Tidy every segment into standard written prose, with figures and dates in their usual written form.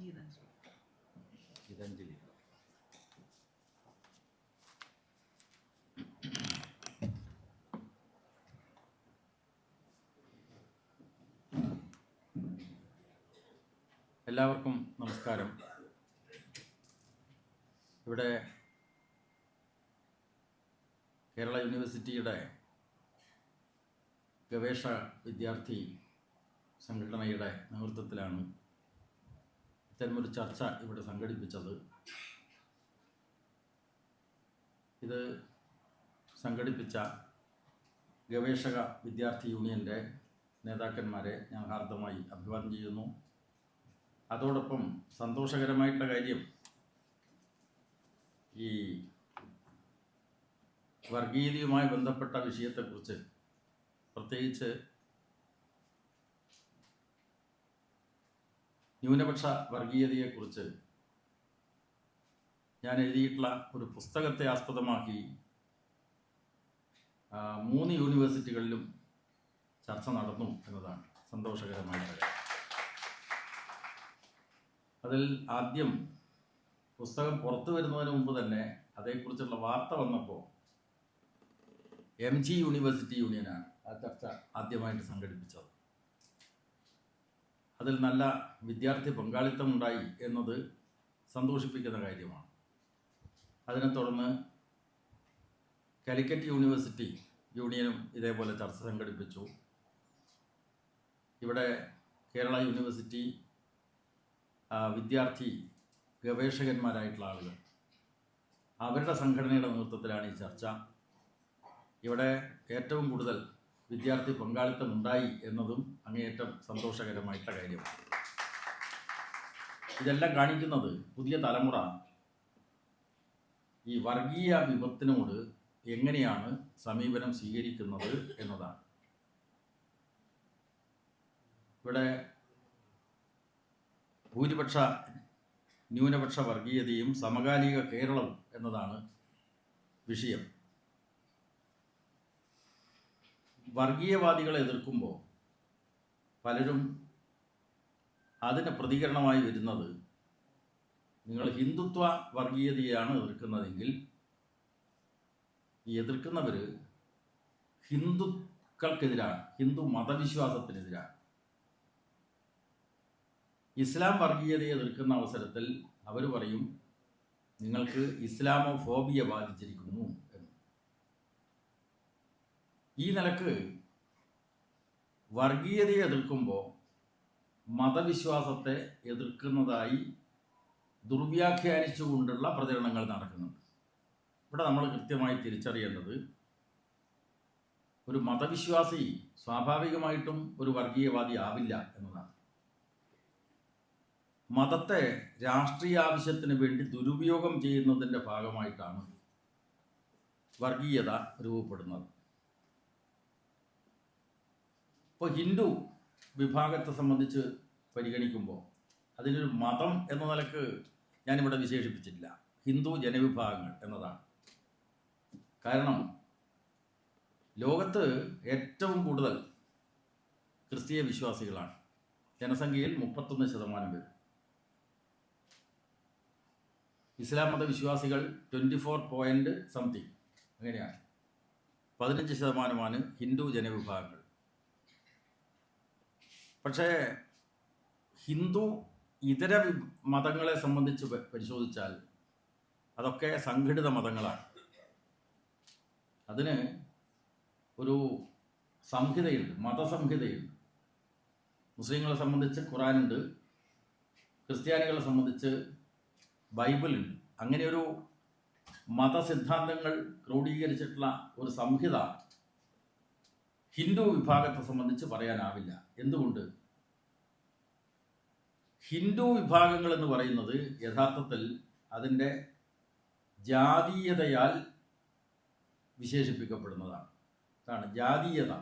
ഗീതാഞ്ജലി. എല്ലാവർക്കും നമസ്കാരം. ഇവിടെ കേരള യൂണിവേഴ്സിറ്റിയുടെ ഗവേഷക വിദ്യാർത്ഥി സംഘടനയുടെ നേതൃത്വത്തിലാണ് ഇത്തരമൊരു ചർച്ച ഇവിടെ സംഘടിപ്പിച്ചത്. ഇത് സംഘടിപ്പിച്ച ഗവേഷക വിദ്യാർത്ഥി യൂണിയൻ്റെ നേതാക്കന്മാരെ ഞാൻ ഹാർദമായി അഭിവാദ്യം ചെയ്യുന്നു. അതോടൊപ്പം സന്തോഷകരമായിട്ടുള്ള കാര്യം, ഈ വർഗീയതയുമായി ബന്ധപ്പെട്ട വിഷയത്തെക്കുറിച്ച്, പ്രത്യേകിച്ച് ന്യൂനപക്ഷ വർഗീയതയെക്കുറിച്ച് ഞാൻ എഴുതിയിട്ടുള്ള ഒരു പുസ്തകത്തെ ആസ്പദമാക്കി 3 യൂണിവേഴ്സിറ്റികളിലും ചർച്ച നടന്നു എന്നതാണ് സന്തോഷകരമായിട്ട്. അതിൽ ആദ്യം പുസ്തകം പുറത്തു വരുന്നതിന് മുമ്പ് തന്നെ അതേക്കുറിച്ചുള്ള വാർത്ത വന്നപ്പോൾ MG യൂണിവേഴ്സിറ്റി യൂണിയനാണ് ആ ചർച്ച ആദ്യമായിട്ട് സംഘടിപ്പിച്ചത്. അതിൽ നല്ല വിദ്യാർത്ഥി പങ്കാളിത്തമുണ്ടായി എന്നത് സന്തോഷിപ്പിക്കുന്ന കാര്യമാണ്. അതിനെ തുടർന്ന് കാലിക്കറ്റ് യൂണിവേഴ്സിറ്റി യൂണിയനും ഇതേപോലെ ചർച്ച സംഘടിപ്പിച്ചു. ഇവിടെ കേരള യൂണിവേഴ്സിറ്റി വിദ്യാർത്ഥി ഗവേഷകന്മാരായിട്ടുള്ള ആളുകൾ, അവരുടെ സംഘടനയുടെ നേതൃത്വത്തിലാണ് ഈ ചർച്ച. ഇവിടെ ഏറ്റവും കൂടുതൽ വിദ്യാർത്ഥി പങ്കാളിത്തം ഉണ്ടായി എന്നതും അങ്ങേയറ്റം സന്തോഷകരമായിട്ടുള്ള കാര്യമാണ്. ഇതെല്ലാം കാണിക്കുന്നത് പുതിയ തലമുറ ഈ വർഗീയ വിപത്തിനോട് എങ്ങനെയാണ് സമീപനം സ്വീകരിക്കുന്നത് എന്നതാണ്. ഇവിടെ ഭൂരിപക്ഷ ന്യൂനപക്ഷ വർഗീയതയും സമകാലിക കേരളവും എന്നതാണ് വിഷയം. വർഗീയവാദികളെ എതിർക്കുമ്പോൾ പലരും അതിന് പ്രതികരണമായി വരുന്നത്, നിങ്ങൾ ഹിന്ദുത്വ വർഗീയതയാണ് എതിർക്കുന്നതെങ്കിൽ ഈ എതിർക്കുന്നവർ ഹിന്ദുക്കൾക്കെതിരാണ്, ഹിന്ദു മതവിശ്വാസത്തിനെതിരാണ്. ഇസ്ലാം വർഗീയതയെ എതിർക്കുന്ന അവസരത്തിൽ അവർ പറയും, നിങ്ങൾക്ക് ഇസ്ലാമോ ഫോബിയ ബാധിച്ചിരിക്കുന്നു എന്ന്. ഈ നിലക്ക് വർഗീയതയെ എതിർക്കുമ്പോൾ മതവിശ്വാസത്തെ എതിർക്കുന്നതായി ദുർവ്യാഖ്യാനിച്ചുകൊണ്ടുള്ള പ്രചരണങ്ങൾ നടക്കുന്നുണ്ട്. ഇവിടെ നമ്മൾ കൃത്യമായി തിരിച്ചറിയേണ്ടത്, ഒരു മതവിശ്വാസി സ്വാഭാവികമായിട്ടും ഒരു വർഗീയവാദി ആവില്ല എന്നതാണ്. മതത്തെ രാഷ്ട്രീയ ആവശ്യത്തിന് വേണ്ടി ദുരുപയോഗം ചെയ്യുന്നതിൻ്റെ ഭാഗമായിട്ടാണ് വർഗീയത രൂപപ്പെടുന്നത്. ഇപ്പോൾ ഹിന്ദു വിഭാഗത്തെ സംബന്ധിച്ച് പരിഗണിക്കുമ്പോൾ അതിനൊരു മതം എന്ന നിലക്ക് ഞാനിവിടെ വിശേഷിപ്പിച്ചിട്ടില്ല, ഹിന്ദു ജനവിഭാഗങ്ങൾ എന്നതാണ്. കാരണം ലോകത്ത് ഏറ്റവും കൂടുതൽ ക്രിസ്തീയ വിശ്വാസികളാണ്. ജനസംഖ്യയിൽ 31% പേര്. ഇസ്ലാം മതവിശ്വാസികൾ 24 അങ്ങനെയാണ്. 15% ഹിന്ദു ജനവിഭാഗങ്ങൾ. പക്ഷേ ഹിന്ദു ഇതര മതങ്ങളെ സംബന്ധിച്ച് പരിശോധിച്ചാൽ അതൊക്കെ സംഘടിത മതങ്ങളാണ്. അതിന് ഒരു സംഹിതയുണ്ട്, മതസംഹിതയുണ്ട്. മുസ്ലിങ്ങളെ സംബന്ധിച്ച് ഖുറാനുണ്ട്, ക്രിസ്ത്യാനികളെ സംബന്ധിച്ച് ബൈബിളുണ്ട്. അങ്ങനെ ഒരു മതസിദ്ധാന്തങ്ങൾ ക്രോഡീകരിച്ചിട്ടുള്ള ഒരു സംഹിത ഹിന്ദു വിഭാഗത്തെ സംബന്ധിച്ച് പറയാനാവില്ല. എന്തുകൊണ്ട്? ഹിന്ദു വിഭാഗങ്ങൾ എന്ന് പറയുന്നത് യഥാർത്ഥത്തിൽ അതിൻ്റെ ജാതീയതയാൽ വിശേഷിപ്പിക്കപ്പെടുന്നതാണ്. അതാണ് ജാതീയത.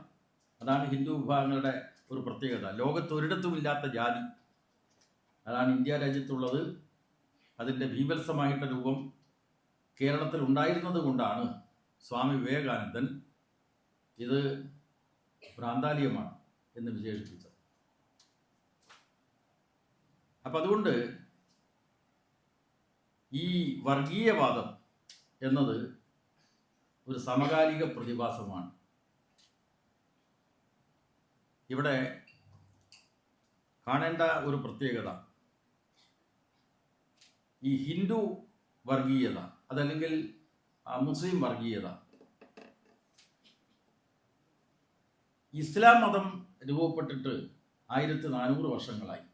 അതാണ് ഹിന്ദു വിഭാഗങ്ങളുടെ ഒരു പ്രത്യേകത. ലോകത്തൊരിടത്തുമില്ലാത്ത ജാതി, അതാണ് ഇന്ത്യ രാജ്യത്തുള്ളത്. അതിൻ്റെ ഭീഭത്സമായിട്ട രൂപം കേരളത്തിൽ ഉണ്ടായിരുന്നത് കൊണ്ടാണ് സ്വാമി വിവേകാനന്ദൻ ഇത് ഭ്രാന്താലയമാണ് എന്ന് വിശേഷിപ്പിച്ചത്. അപ്പം അതുകൊണ്ട് ഈ വർഗീയവാദം എന്നത് ഒരു സമകാലിക പ്രതിഭാസമാണ്. ഇവിടെ കാണേണ്ട ഒരു പ്രത്യേകത ഈ ഹിന്ദു വർഗീയത അതല്ലെങ്കിൽ മുസ്ലിം വർഗീയത, ഇസ്ലാം മതം രൂപപ്പെട്ടിട്ട് 1400 വർഷങ്ങളായി.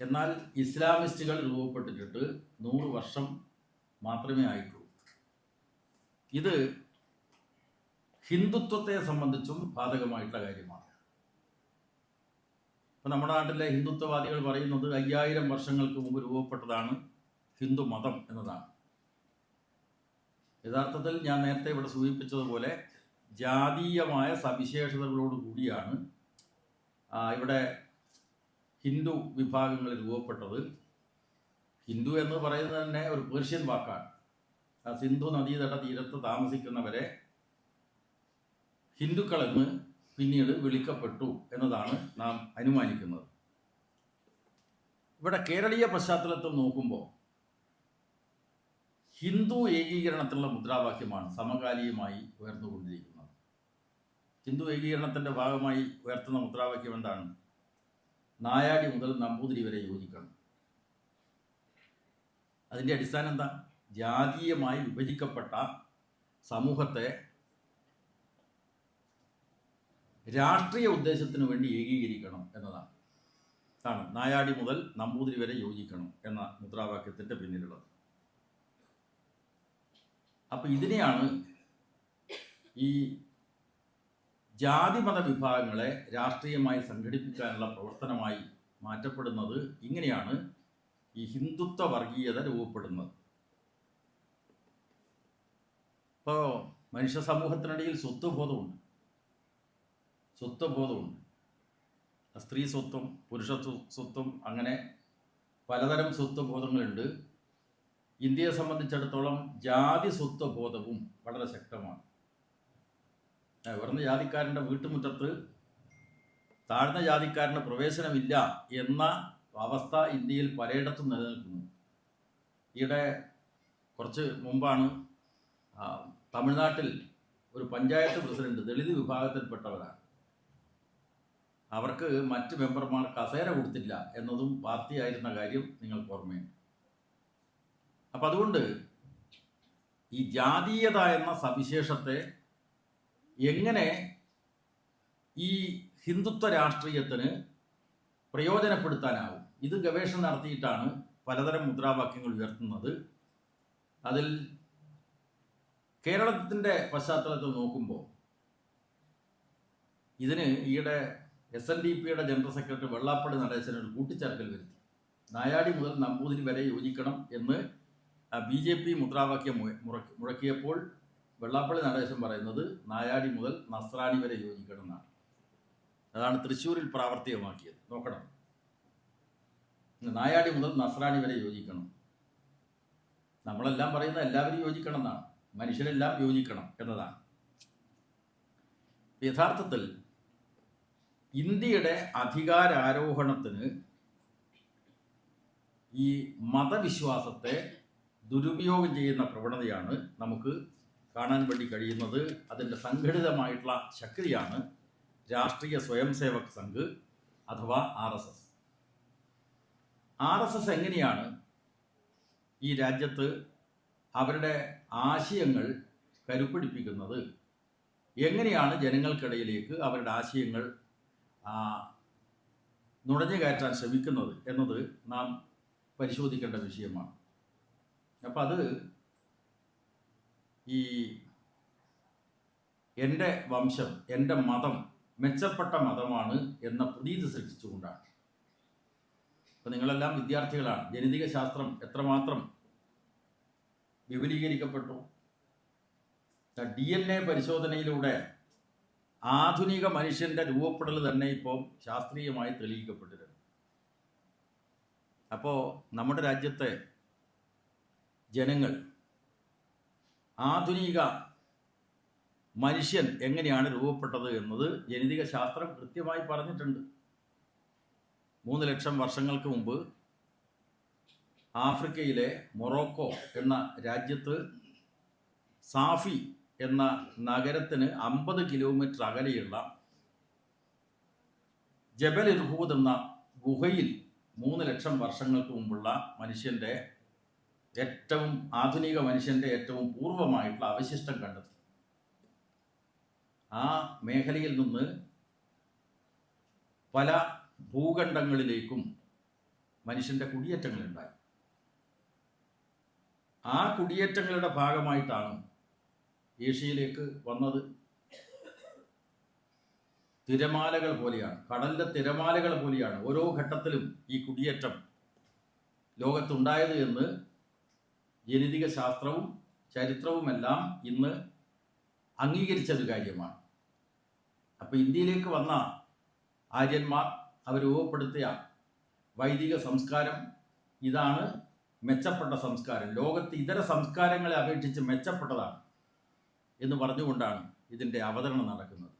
എന്നാൽ ഇസ്ലാമിസ്റ്റുകൾ രൂപപ്പെട്ടിട്ട് 100 വർഷം മാത്രമേ ആയിട്ടുള്ളൂ. ഇത് ഹിന്ദുത്വത്തെ സംബന്ധിച്ചും ബാധകമായിട്ടുള്ള കാര്യമാണ്. ഇപ്പം നമ്മുടെ നാട്ടിലെ ഹിന്ദുത്വവാദികൾ പറയുന്നത് 5000 വർഷങ്ങൾക്ക് മുമ്പ് രൂപപ്പെട്ടതാണ് ഹിന്ദു മതം എന്നതാണ്. യഥാർത്ഥത്തിൽ ഞാൻ നേരത്തെ ഇവിടെ സൂചിപ്പിച്ചതുപോലെ ജാതീയമായ സവിശേഷതകളോട് കൂടിയാണ് ഇവിടെ ഹിന്ദു വിഭാഗങ്ങൾ രൂപപ്പെട്ടത്. ഹിന്ദു എന്ന് പറയുന്നത് തന്നെ ഒരു പേർഷ്യൻ വാക്കാണ്. സിന്ധു നദീതട തീരത്ത് താമസിക്കുന്നവരെ ഹിന്ദുക്കളെന്ന് പിന്നീട് വിളിക്കപ്പെട്ടു എന്നതാണ് നാം അനുമാനിക്കുന്നത്. ഇവിടെ കേരളീയ പശ്ചാത്തലത്തിൽ നോക്കുമ്പോൾ ഹിന്ദു ഏകീകരണത്തിലുള്ള മുദ്രാവാക്യമാണ് സമകാലികമായി ഉയർന്നുകൊണ്ടിരിക്കുന്നത്. ഹിന്ദു ഏകീകരണത്തിൻ്റെ ഭാഗമായി ഉയർത്തുന്ന മുദ്രാവാക്യം എന്താണ്? നായാടി മുതൽ നമ്പൂതിരി വരെ യോജിക്കണം. അതിൻ്റെ അടിസ്ഥാനം എന്താ? ജാതീയമായി വിഭജിക്കപ്പെട്ട സമൂഹത്തെ രാഷ്ട്രീയ ഉദ്ദേശത്തിന് വേണ്ടി ഏകീകരിക്കണം എന്നതാണ്. നായാടി മുതൽ നമ്പൂതിരി വരെ യോജിക്കണം എന്ന മുദ്രാവാക്യത്തിൻ്റെ പിന്നിലുള്ളത്. അപ്പം ഇതിനെയാണ് ഈ ജാതിമത വിഭാഗങ്ങളെ രാഷ്ട്രീയമായി സംഘടിപ്പിക്കാനുള്ള പ്രവർത്തനമായി മാറ്റപ്പെടുന്നത്. ഇങ്ങനെയാണ് ഈ ഹിന്ദുത്വ വർഗീയത രൂപപ്പെടുന്നത്. ഇപ്പോൾ മനുഷ്യ സമൂഹത്തിനിടയിൽ സ്വത്വബോധമുണ്ട്. സ്ത്രീ സ്വത്വം, പുരുഷ സ്വത്വം, അങ്ങനെ പലതരം സ്വത്വബോധങ്ങളുണ്ട്. ഇന്ത്യയെ സംബന്ധിച്ചിടത്തോളം ജാതി സ്വത്വബോധവും വളരെ ശക്തമാണ്. ഉയർന്ന ജാതിക്കാരൻ്റെ വീട്ടുമുറ്റത്ത് താഴ്ന്ന ജാതിക്കാരന് പ്രവേശനമില്ല എന്ന അവസ്ഥ ഇന്ത്യയിൽ പലയിടത്തും നിലനിൽക്കുന്നു. ഈയിടെ കുറച്ച് മുമ്പാണ് തമിഴ്നാട്ടിൽ ഒരു പഞ്ചായത്ത് പ്രസിഡന്റ് ദളിത് വിഭാഗത്തിൽപ്പെട്ടവരാണ്. അവർക്ക് മറ്റ് മെമ്പർമാർ കസേര കൊടുത്തില്ല എന്നതും പാർട്ടിയായിരുന്ന കാര്യം നിങ്ങൾക്ക് ഓർമ്മയുണ്ട്. അപ്പം അതുകൊണ്ട് ഈ ജാതീയത എന്ന സവിശേഷത്തെ എങ്ങനെ ഈ ഹിന്ദുത്വ രാഷ്ട്രീയത്തിന് പ്രയോജനപ്പെടുത്താനാവും, ഇത് ഗവേഷണം നടത്തിയിട്ടാണ് പലതരം മുദ്രാവാക്യങ്ങൾ ഉയർത്തുന്നത്. അതിൽ കേരളത്തിൻ്റെ പശ്ചാത്തലത്തിൽ നോക്കുമ്പോൾ ഇതിന് ഈയിടെ SNDPയുടെ ജനറൽ സെക്രട്ടറി വെള്ളാപ്പള്ളി നടേശൻ ഒരു കൂട്ടിച്ചേർക്കൽ വരുത്തി. നായാടി മുതൽ നമ്പൂതിരി വരെ യോജിക്കണം എന്ന് BJP മുദ്രാവാക്യം മുഴക്കിയപ്പോൾ വെള്ളാപ്പള്ളി നടേശൻ പറയുന്നത് നായാടി മുതൽ നസ്രാണി വരെ യോജിക്കണം എന്നാണ്. അതാണ് തൃശ്ശൂരിൽ പ്രാവർത്തികമാക്കിയത്. നോക്കണം, നായാടി മുതൽ നസ്രാണി വരെ യോജിക്കണം. നമ്മളെല്ലാം പറയുന്നത് എല്ലാവരും യോജിക്കണം എന്നാണ്, മനുഷ്യരെല്ലാം യോജിക്കണം എന്നതാണ്. യഥാർത്ഥത്തിൽ ഇന്ത്യയുടെ അധികാരാരോഹണത്തിന് ഈ മതവിശ്വാസത്തെ ദുരുപയോഗം ചെയ്യുന്ന പ്രവണതയാണ് നമുക്ക് കാണാൻ വേണ്ടി കഴിയുന്നത്. അതിൻ്റെ സംഘടിതമായിട്ടുള്ള ശക്തിയാണ് രാഷ്ട്രീയ സ്വയം സേവക് സംഘ് അഥവാ RSS. RSS എങ്ങനെയാണ് ഈ രാജ്യത്ത് അവരുടെ ആശയങ്ങൾ കരുപ്പിടിപ്പിക്കുന്നത്, എങ്ങനെയാണ് ജനങ്ങൾക്കിടയിലേക്ക് അവരുടെ ആശയങ്ങൾ നുഴഞ്ഞു കയറ്റാൻ ശ്രമിക്കുന്നത് എന്നത് നാം പരിശോധിക്കേണ്ട വിഷയമാണ്. അപ്പം അത് ഈ എൻ്റെ വംശം, എൻ്റെ മതം മെച്ചപ്പെട്ട മതമാണ് എന്ന പ്രതീതി സൃഷ്ടിച്ചുകൊണ്ടാണ്. അപ്പം നിങ്ങളെല്ലാം വിദ്യാർത്ഥികളാണ്. ജനിതക ശാസ്ത്രം എത്രമാത്രം വിപുലീകരിക്കപ്പെട്ടു. DNA പരിശോധനയിലൂടെ ആധുനിക മനുഷ്യൻ്റെ രൂപപ്പെടൽ തന്നെ ഇപ്പോൾ ശാസ്ത്രീയമായി തെളിയിക്കപ്പെട്ടിരുന്നു. അപ്പോൾ നമ്മുടെ രാജ്യത്തെ ജനങ്ങൾ ആധുനിക മനുഷ്യൻ എങ്ങനെയാണ് രൂപപ്പെട്ടത് എന്നത് ജനിതക ശാസ്ത്രം കൃത്യമായി പറഞ്ഞിട്ടുണ്ട്. 3 ലക്ഷം വർഷങ്ങൾക്ക് മുമ്പ് ആഫ്രിക്കയിലെ മൊറോക്കോ എന്ന രാജ്യത്ത് സാഫി എന്ന നഗരത്തിന് 50 കിലോമീറ്റർ അകലെയുള്ള ജബൽ ഇർഹൂദ് എന്ന ഗുഹയിൽ 3 ലക്ഷം വർഷങ്ങൾക്ക് മുമ്പുള്ള മനുഷ്യൻ്റെ ഏറ്റവും ആധുനിക മനുഷ്യൻ്റെ ഏറ്റവും പൂർവമായിട്ടുള്ള അവശിഷ്ടം കണ്ടെത്തി. ആ മേഖലയിൽ നിന്ന് പല ഭൂഖണ്ഡങ്ങളിലേക്കും മനുഷ്യൻ്റെ കുടിയേറ്റങ്ങളുണ്ടായി. ആ കുടിയേറ്റങ്ങളുടെ ഭാഗമായിട്ടാണ് ഏഷ്യയിലേക്ക് വന്നത്. തിരമാലകൾ പോലെയാണ്, കടലിലെ തിരമാലകൾ പോലെയാണ് ഓരോ ഘട്ടത്തിലും ഈ കുടിയേറ്റം ലോകത്തുണ്ടായത് എന്ന് ജനിതക ശാസ്ത്രവും ചരിത്രവുമെല്ലാം ഇന്ന് അംഗീകരിച്ചൊരു കാര്യമാണ്. അപ്പോൾ ഇന്ത്യയിലേക്ക് വന്ന ആര്യന്മാർ അവർ രൂപപ്പെടുത്തിയ വൈദിക സംസ്കാരം ഇതാണ് മെച്ചപ്പെട്ട സംസ്കാരം, ലോകത്ത് ഇതര സംസ്കാരങ്ങളെ അപേക്ഷിച്ച് മെച്ചപ്പെട്ടതാണ് എന്ന് പറഞ്ഞുകൊണ്ടാണ് ഇതിൻ്റെ അവതരണം നടക്കുന്നത്.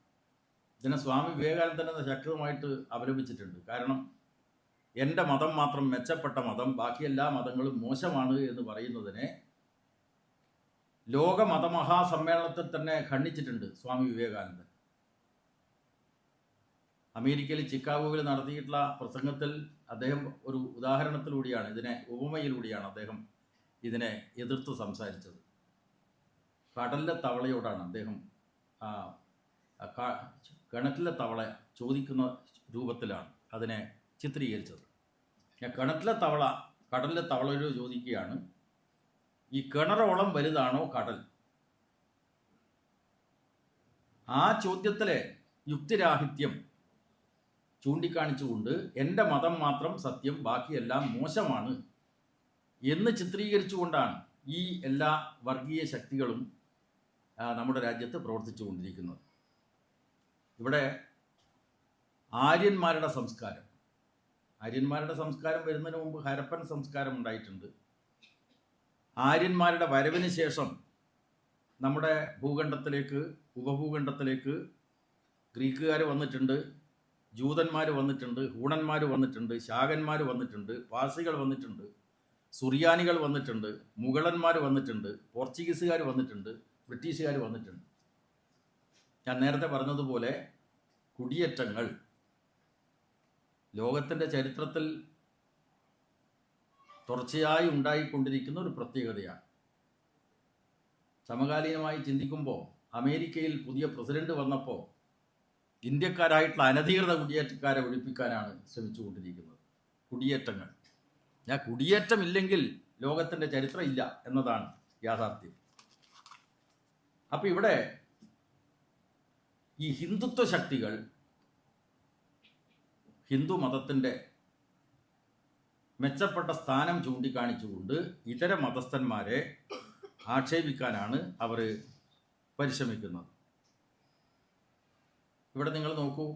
ഇതിനെ സ്വാമി വിവേകാനന്ദൻ ശക്തമായിട്ട് അവലംബിച്ചിട്ടുണ്ട്. കാരണം എൻ്റെ മതം മാത്രം മെച്ചപ്പെട്ട മതം, ബാക്കി എല്ലാ മതങ്ങളും മോശമാണ് എന്ന് പറയുന്നതിനെ ലോക മതമഹാസമ്മേളനത്തിൽ തന്നെ ഖണ്ഡിച്ചിട്ടുണ്ട് സ്വാമി വിവേകാനന്ദൻ. അമേരിക്കയിൽ ചിക്കാഗോയിൽ നടത്തിയിട്ടുള്ള പ്രസംഗത്തിൽ അദ്ദേഹം ഒരു ഉദാഹരണത്തിലൂടെയാണ്, ഉപമയിലൂടെയാണ് അദ്ദേഹം ഇതിനെ എതിർത്ത് സംസാരിച്ചത്. കടലിലെ തവളയോടാണ് അദ്ദേഹം കിണറ്റിലെ തവള ചോദിക്കുന്ന രൂപത്തിലാണ് അതിനെ ചിത്രീകരിച്ചത്. കിണറ്റിലെ തവള കടലിലെ തവളയോട് ചോദിക്കുകയാണ്, ഈ കിണറോളം വലുതാണോ കടൽ? ആ ചോദ്യത്തിലെ യുക്തിരാഹിത്യം ചൂണ്ടിക്കാണിച്ചുകൊണ്ട് എൻ്റെ മതം മാത്രം സത്യം, ബാക്കിയെല്ലാം മോശമാണ് എന്ന് ചിത്രീകരിച്ചുകൊണ്ടാണ് ഈ എല്ലാ വർഗീയ ശക്തികളും നമ്മുടെ രാജ്യത്ത് പ്രവർത്തിച്ചു കൊണ്ടിരിക്കുന്നത്. ഇവിടെ ആര്യന്മാരുടെ സംസ്കാരം വരുന്നതിന് മുമ്പ് ഹരപ്പൻ സംസ്കാരം ഉണ്ടായിട്ടുണ്ട്. ആര്യന്മാരുടെ വരവിന് ശേഷം നമ്മുടെ ഉപഭൂഖണ്ഡത്തിലേക്ക് ഗ്രീക്കുകാർ വന്നിട്ടുണ്ട്, ജൂതന്മാർ വന്നിട്ടുണ്ട്, ഹൂണന്മാർ വന്നിട്ടുണ്ട്, ശാകന്മാർ വന്നിട്ടുണ്ട്, പാർസികൾ വന്നിട്ടുണ്ട്, സുറിയാനികൾ വന്നിട്ടുണ്ട്, മുഗളന്മാർ വന്നിട്ടുണ്ട്, പോർച്ചുഗീസുകാർ വന്നിട്ടുണ്ട്, ബ്രിട്ടീഷുകാർ വന്നിട്ടുണ്ട്. ഞാൻ നേരത്തെ പറഞ്ഞതുപോലെ കുടിയേറ്റങ്ങൾ ലോകത്തിൻ്റെ ചരിത്രത്തിൽ തുടർച്ചയായി ഉണ്ടായിക്കൊണ്ടിരിക്കുന്ന ഒരു പ്രത്യേകതയാണ്. സമകാലീനമായി ചിന്തിക്കുമ്പോൾ അമേരിക്കയിൽ പുതിയ പ്രസിഡന്റ് വന്നപ്പോൾ ഇന്ത്യക്കാരായിട്ടുള്ള അനധികൃത കുടിയേറ്റക്കാരെ ഒഴിപ്പിക്കാനാണ് ശ്രമിച്ചുകൊണ്ടിരിക്കുന്നത്. കുടിയേറ്റമില്ലെങ്കിൽ ലോകത്തിൻ്റെ ചരിത്രം ഇല്ല എന്നതാണ് യാഥാർത്ഥ്യം. അപ്പം ഇവിടെ ഈ ഹിന്ദുത്വ ശക്തികൾ ഹിന്ദു മതത്തിൻ്റെ മെച്ചപ്പെട്ട സ്ഥാനം ചൂണ്ടിക്കാണിച്ചുകൊണ്ട് ഇതര മതസ്ഥന്മാരെ ആക്ഷേപിക്കാനാണ് അവർ പരിശ്രമിക്കുന്നത്. ഇവിടെ നിങ്ങൾ നോക്കൂ,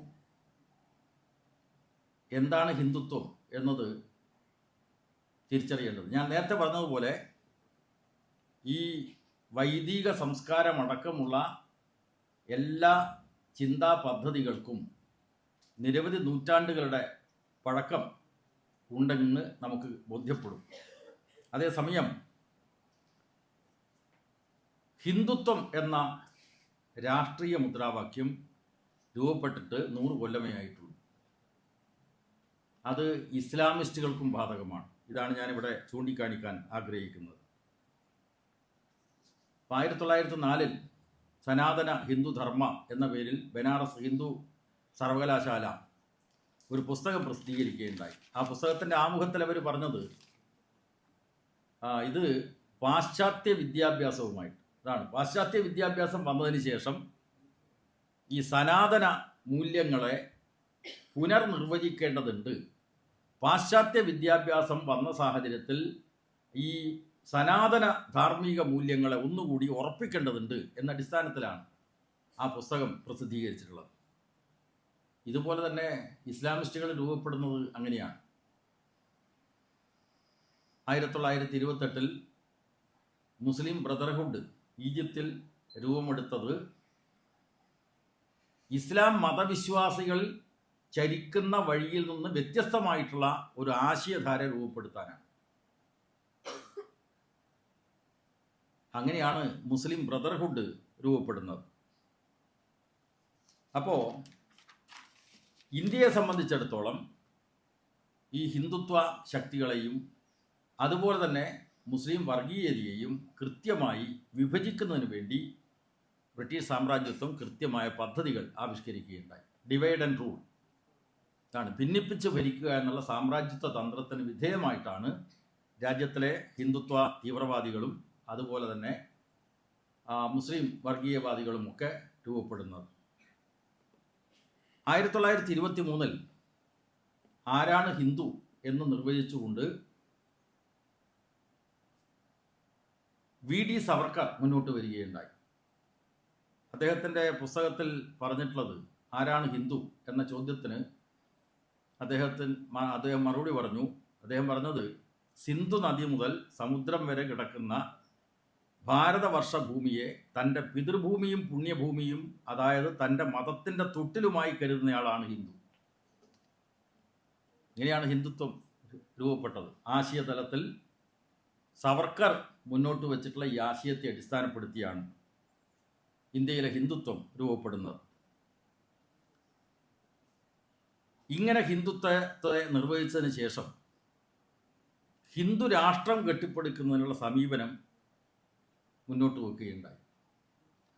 എന്താണ് ഹിന്ദുത്വം എന്നത് തിരിച്ചറിയേണ്ടത്. ഞാൻ നേരത്തെ പറഞ്ഞതുപോലെ ഈ വൈദിക സംസ്കാരമടക്കമുള്ള എല്ലാ ചിന്താ പദ്ധതികൾക്കും നിരവധി നൂറ്റാണ്ടുകളുടെ പഴക്കം ഉണ്ടെന്ന് നമുക്ക് ബോധ്യപ്പെടും. അതേസമയം ഹിന്ദുത്വം എന്ന രാഷ്ട്രീയ മുദ്രാവാക്യം രൂപപ്പെട്ടിട്ട് 100 കൊല്ലമേ ആയിട്ടുള്ളൂ. അത് ഇസ്ലാമിസ്റ്റുകൾക്കും ബാധകമാണ്. ഇതാണ് ഞാനിവിടെ ചൂണ്ടിക്കാണിക്കാൻ ആഗ്രഹിക്കുന്നത്. 1904 സനാതന ഹിന്ദു ധർമ്മ എന്ന പേരിൽ ബനാറസ് ഹിന്ദു സർവകലാശാല ഒരു പുസ്തകം പ്രസിദ്ധീകരിക്കുകയുണ്ടായി. ആ പുസ്തകത്തിൻ്റെ ആമുഖത്തിൽ അവർ പറഞ്ഞത് ഇത് പാശ്ചാത്യ വിദ്യാഭ്യാസവുമായിട്ട് ഇതാണ്. പാശ്ചാത്യ വിദ്യാഭ്യാസം വന്നതിന് ശേഷം ഈ സനാതന മൂല്യങ്ങളെ പുനർനിർവചിക്കേണ്ടതുണ്ട്. പാശ്ചാത്യ വിദ്യാഭ്യാസം വന്ന സാഹചര്യത്തിൽ ഈ സനാതന ധാർമ്മിക മൂല്യങ്ങളെ ഒന്നുകൂടി ഉറപ്പിക്കേണ്ടതുണ്ട് എന്ന അടിസ്ഥാനത്തിലാണ് ആ പുസ്തകം പ്രസിദ്ധീകരിച്ചിട്ടുള്ളത്. ഇതുപോലെ തന്നെ ഇസ്ലാമിസ്റ്റുകൾ രൂപപ്പെടുന്നത് അങ്ങനെയാണ്. 1928 മുസ്ലിം ബ്രദർഹുഡ് ഈജിപ്തിൽ രൂപമെടുത്തത് ഇസ്ലാം മതവിശ്വാസികൾ ചരിക്കുന്ന വഴിയിൽ നിന്ന് വ്യത്യസ്തമായിട്ടുള്ള ഒരു ആശയധാര രൂപപ്പെടുത്താനാണ്. അങ്ങനെയാണ് മുസ്ലിം ബ്രദർഹുഡ് രൂപപ്പെടുന്നത്. അപ്പോൾ ഇന്ത്യയെ സംബന്ധിച്ചിടത്തോളം ഈ ഹിന്ദുത്വ ശക്തികളെയും അതുപോലെ തന്നെ മുസ്ലിം വർഗീയതയെയും കൃത്യമായി വിഭജിക്കുന്നതിന് വേണ്ടി ബ്രിട്ടീഷ് സാമ്രാജ്യത്വം കൃത്യമായ പദ്ധതികൾ ആവിഷ്കരിക്കുകയുണ്ടായി. ഡിവൈഡ് ആൻഡ് റൂൾ ആണ്, ഭിന്നിപ്പിച്ച് ഭരിക്കുക എന്നുള്ള സാമ്രാജ്യത്വ തന്ത്രത്തിന് വിധേയമായിട്ടാണ് രാജ്യത്തിലെ ഹിന്ദുത്വ തീവ്രവാദികളും അതുപോലെ തന്നെ മുസ്ലിം വർഗീയവാദികളുമൊക്കെ രൂപപ്പെടുന്നത്. 1923 ആരാണ് ഹിന്ദു എന്ന് നിർവചിച്ചുകൊണ്ട് വി.ഡി. സവർക്കർ മുന്നോട്ട് വരികയുണ്ടായി. അദ്ദേഹത്തിൻ്റെ പുസ്തകത്തിൽ പറഞ്ഞിട്ടുള്ളത് ആരാണ് ഹിന്ദു എന്ന ചോദ്യത്തിന് അദ്ദേഹം മറുപടി പറഞ്ഞു. അദ്ദേഹം പറഞ്ഞത് സിന്ധു നദി മുതൽ സമുദ്രം വരെ കിടക്കുന്ന ഭാരതവർഷഭൂമിയെ തൻ്റെ പിതൃഭൂമിയും പുണ്യഭൂമിയും, അതായത് തൻ്റെ മതത്തിൻ്റെ തൊട്ടിലുമായി കരുതുന്നയാളാണ് ഹിന്ദു. ഇങ്ങനെയാണ് ഹിന്ദുത്വം രൂപപ്പെട്ടത്. ആശയതലത്തിൽ സവർക്കർ മുന്നോട്ട് വച്ചിട്ടുള്ള ഈ ആശയത്തെ അടിസ്ഥാനപ്പെടുത്തിയാണ് ഇന്ത്യയിലെ ഹിന്ദുത്വം രൂപപ്പെടുന്നത്. ഇങ്ങനെ ഹിന്ദുത്വത്തെ നിർവഹിച്ചതിന് ശേഷം ഹിന്ദു രാഷ്ട്രം കെട്ടിപ്പടുക്കുന്നതിനുള്ള സമീപനം മുന്നോട്ട് വെക്കുകയുണ്ടായി.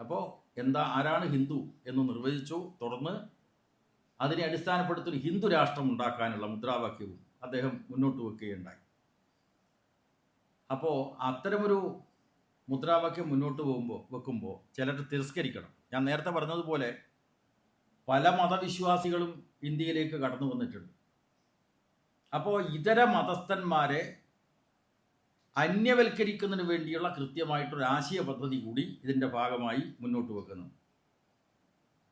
അപ്പോൾ ആരാണ് ഹിന്ദു എന്ന് നിർവചിച്ചു. തുടർന്ന് അതിനെ അടിസ്ഥാനപ്പെടുത്തി ഹിന്ദു രാഷ്ട്രം ഉണ്ടാക്കാനുള്ള മുദ്രാവാക്യവും അദ്ദേഹം മുന്നോട്ട് വെക്കുകയുണ്ടായി. അപ്പോൾ അത്തരമൊരു മുദ്രാവാക്യം മുന്നോട്ട് വെക്കുമ്പോൾ ചിലർ തിരസ്കരിക്കണം. ഞാൻ നേരത്തെ പറഞ്ഞതുപോലെ പല മതവിശ്വാസികളും ഇന്ത്യയിലേക്ക് കടന്നു വന്നിട്ടുണ്ട്. അപ്പോൾ ഇതര മതസ്ഥന്മാരെ അന്യവൽക്കരിക്കുന്നതിന് വേണ്ടിയുള്ള കൃത്യമായിട്ടൊരു ആശയ പദ്ധതി കൂടി ഇതിൻ്റെ ഭാഗമായി മുന്നോട്ട് വെക്കുന്നു.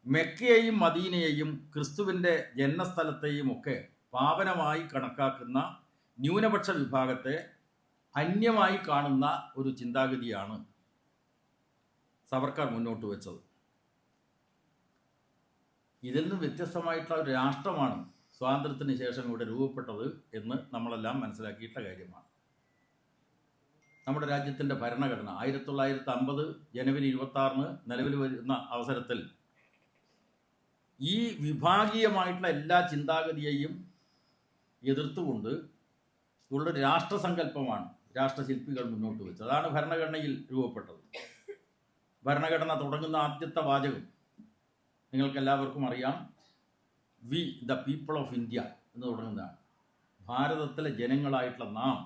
മെക്കയെയും മദീനയെയും ക്രിസ്തുവിൻ്റെ ജന്മസ്ഥലത്തെയും ഒക്കെ പാവനമായി കണക്കാക്കുന്ന ന്യൂനപക്ഷ വിഭാഗത്തെ അന്യമായി കാണുന്ന ഒരു ചിന്താഗതിയാണ് സവർക്കർ മുന്നോട്ട് വെച്ചത്. ഇതിൽ നിന്ന് വ്യത്യസ്തമായിട്ടുള്ള ഒരു രാഷ്ട്രമാണ് സ്വാതന്ത്ര്യത്തിന് ശേഷം ഇവിടെ രൂപപ്പെട്ടത് എന്ന് നമ്മളെല്ലാം മനസ്സിലാക്കിയിട്ട കാര്യമാണ്. നമ്മുടെ രാജ്യത്തിൻ്റെ ഭരണഘടന 1950 ജനുവരി 26 നിലവിൽ വരുന്ന അവസരത്തിൽ ഈ വിഭാഗീയമായിട്ടുള്ള എല്ലാ ചിന്താഗതിയെയും എതിർത്തുകൊണ്ട് ഉള്ളൊരു രാഷ്ട്രസങ്കല്പമാണ് രാഷ്ട്രശില്പികൾ മുന്നോട്ട് വെച്ചത്. അതാണ് ഭരണഘടനയിൽ രൂപപ്പെട്ടത്. ഭരണഘടന തുടങ്ങുന്ന ആദ്യത്തെ വാചകം നിങ്ങൾക്കെല്ലാവർക്കും അറിയാം. We the people of India എന്ന് തുടങ്ങുന്നതാണ്. ഭാരതത്തിലെ ജനങ്ങളായിട്ടുള്ള നാം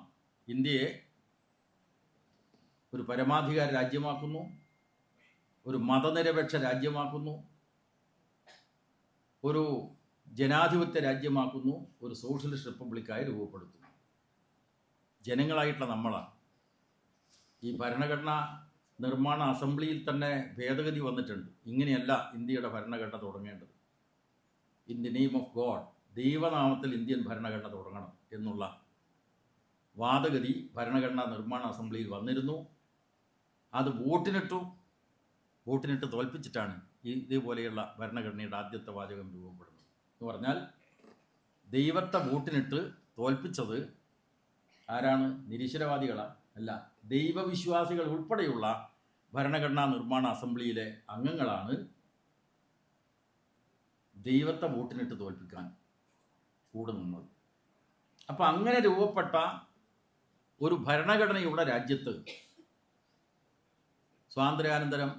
ഇന്ത്യയെ ഒരു പരമാധികാര രാജ്യമാക്കുന്നു, ഒരു മതനിരപേക്ഷ രാജ്യമാക്കുന്നു, ഒരു ജനാധിപത്യ രാജ്യമാക്കുന്നു, ഒരു സോഷ്യലിസ്റ്റ് റിപ്പബ്ലിക്കായി രൂപപ്പെടുത്തുന്നു. ജനങ്ങളായിട്ടുള്ള നമ്മളാണ്. ഈ ഭരണഘടന നിർമ്മാണ അസംബ്ലിയിൽ തന്നെ ഭേദഗതി വന്നിട്ടുണ്ട്. ഇങ്ങനെയല്ല ഇന്ത്യയുടെ ഭരണഘടന തുടങ്ങേണ്ടത്. In the name of God, ദൈവനാമത്തിൽ ഇന്ത്യൻ ഭരണഘടന തുടങ്ങണം എന്നുള്ള വാദഗതി ഭരണഘടനാ നിർമ്മാണ അസംബ്ലിയിൽ വന്നിരുന്നു. അത് വോട്ടിനിട്ട് തോൽപ്പിച്ചിട്ടാണ് ഇതേപോലെയുള്ള ഭരണഘടനയുടെ ആദ്യത്തെ വാചകം രൂപപ്പെടുന്നത്. എന്ന് പറഞ്ഞാൽ ദൈവത്തെ വോട്ടിനിട്ട് തോൽപ്പിച്ചത് ആരാണ്? നിരീശ്വരവാദികളാണ്? അല്ല, ദൈവവിശ്വാസികൾ ഉൾപ്പെടെയുള്ള ഭരണഘടനാ നിർമ്മാണ അസംബ്ലിയിലെ അംഗങ്ങളാണ് ദൈവത്തെ വോട്ടിനിട്ട് തോൽപ്പിക്കാൻ കൂടെ നിന്നത്. അപ്പം അങ്ങനെ രൂപപ്പെട്ട ഒരു ഭരണഘടനയുള്ള രാജ്യത്ത് സ്വാതന്ത്ര്യാനന്തരം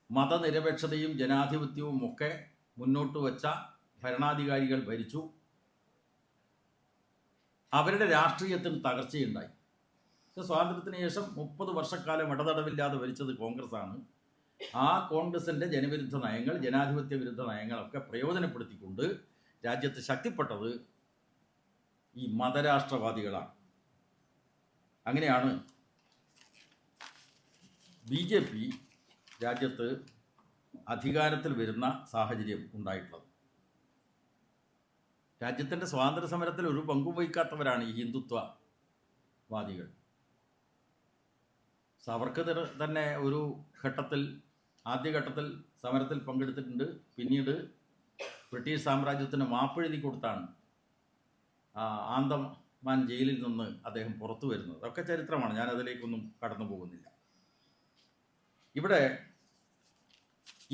മതനിരപേക്ഷതയും ജനാധിപത്യവും ഒക്കെ മുന്നോട്ട് വച്ച ഭരണാധികാരികൾ ഭരിച്ചു. അവരുടെ രാഷ്ട്രീയത്തിന് തകർച്ചയുണ്ടായി. സ്വാതന്ത്ര്യത്തിന് ശേഷം 30 വർഷക്കാലം ഇടതടവില്ലാതെ ഭരിച്ചത് കോൺഗ്രസ്സാണ്. ആ കോൺഗ്രസിൻ്റെ ജനവിരുദ്ധ നയങ്ങൾ, ജനാധിപത്യ വിരുദ്ധ നയങ്ങളൊക്കെ പ്രയോജനപ്പെടുത്തിക്കൊണ്ട് രാജ്യത്ത് ശക്തിപ്പെട്ടത് ഈ മതരാഷ്ട്രവാദികളാണ്. അങ്ങനെയാണ് BJP രാജ്യത്ത് അധികാരത്തിൽ വരുന്ന സാഹചര്യം ഉണ്ടായിട്ടുള്ളത്. രാജ്യത്തിൻ്റെ സ്വാതന്ത്ര്യ സമരത്തിൽ ഒരു പങ്കും വഹിക്കാത്തവരാണ് ഈ ഹിന്ദുത്വവാദികൾ. സവർക്കർ തന്നെ ഒരു ആദ്യഘട്ടത്തിൽ സമരത്തിൽ പങ്കെടുത്തിട്ടുണ്ട്. പിന്നീട് ബ്രിട്ടീഷ് സാമ്രാജ്യത്തിന് മാപ്പെഴുതി കൊടുത്താണ് മാൻ ജയിലിൽ നിന്ന് അദ്ദേഹം പുറത്തു വരുന്നത്. അതൊക്കെ ചരിത്രമാണ്, ഞാൻ അതിലേക്കൊന്നും കടന്നു പോകുന്നില്ല. ഇവിടെ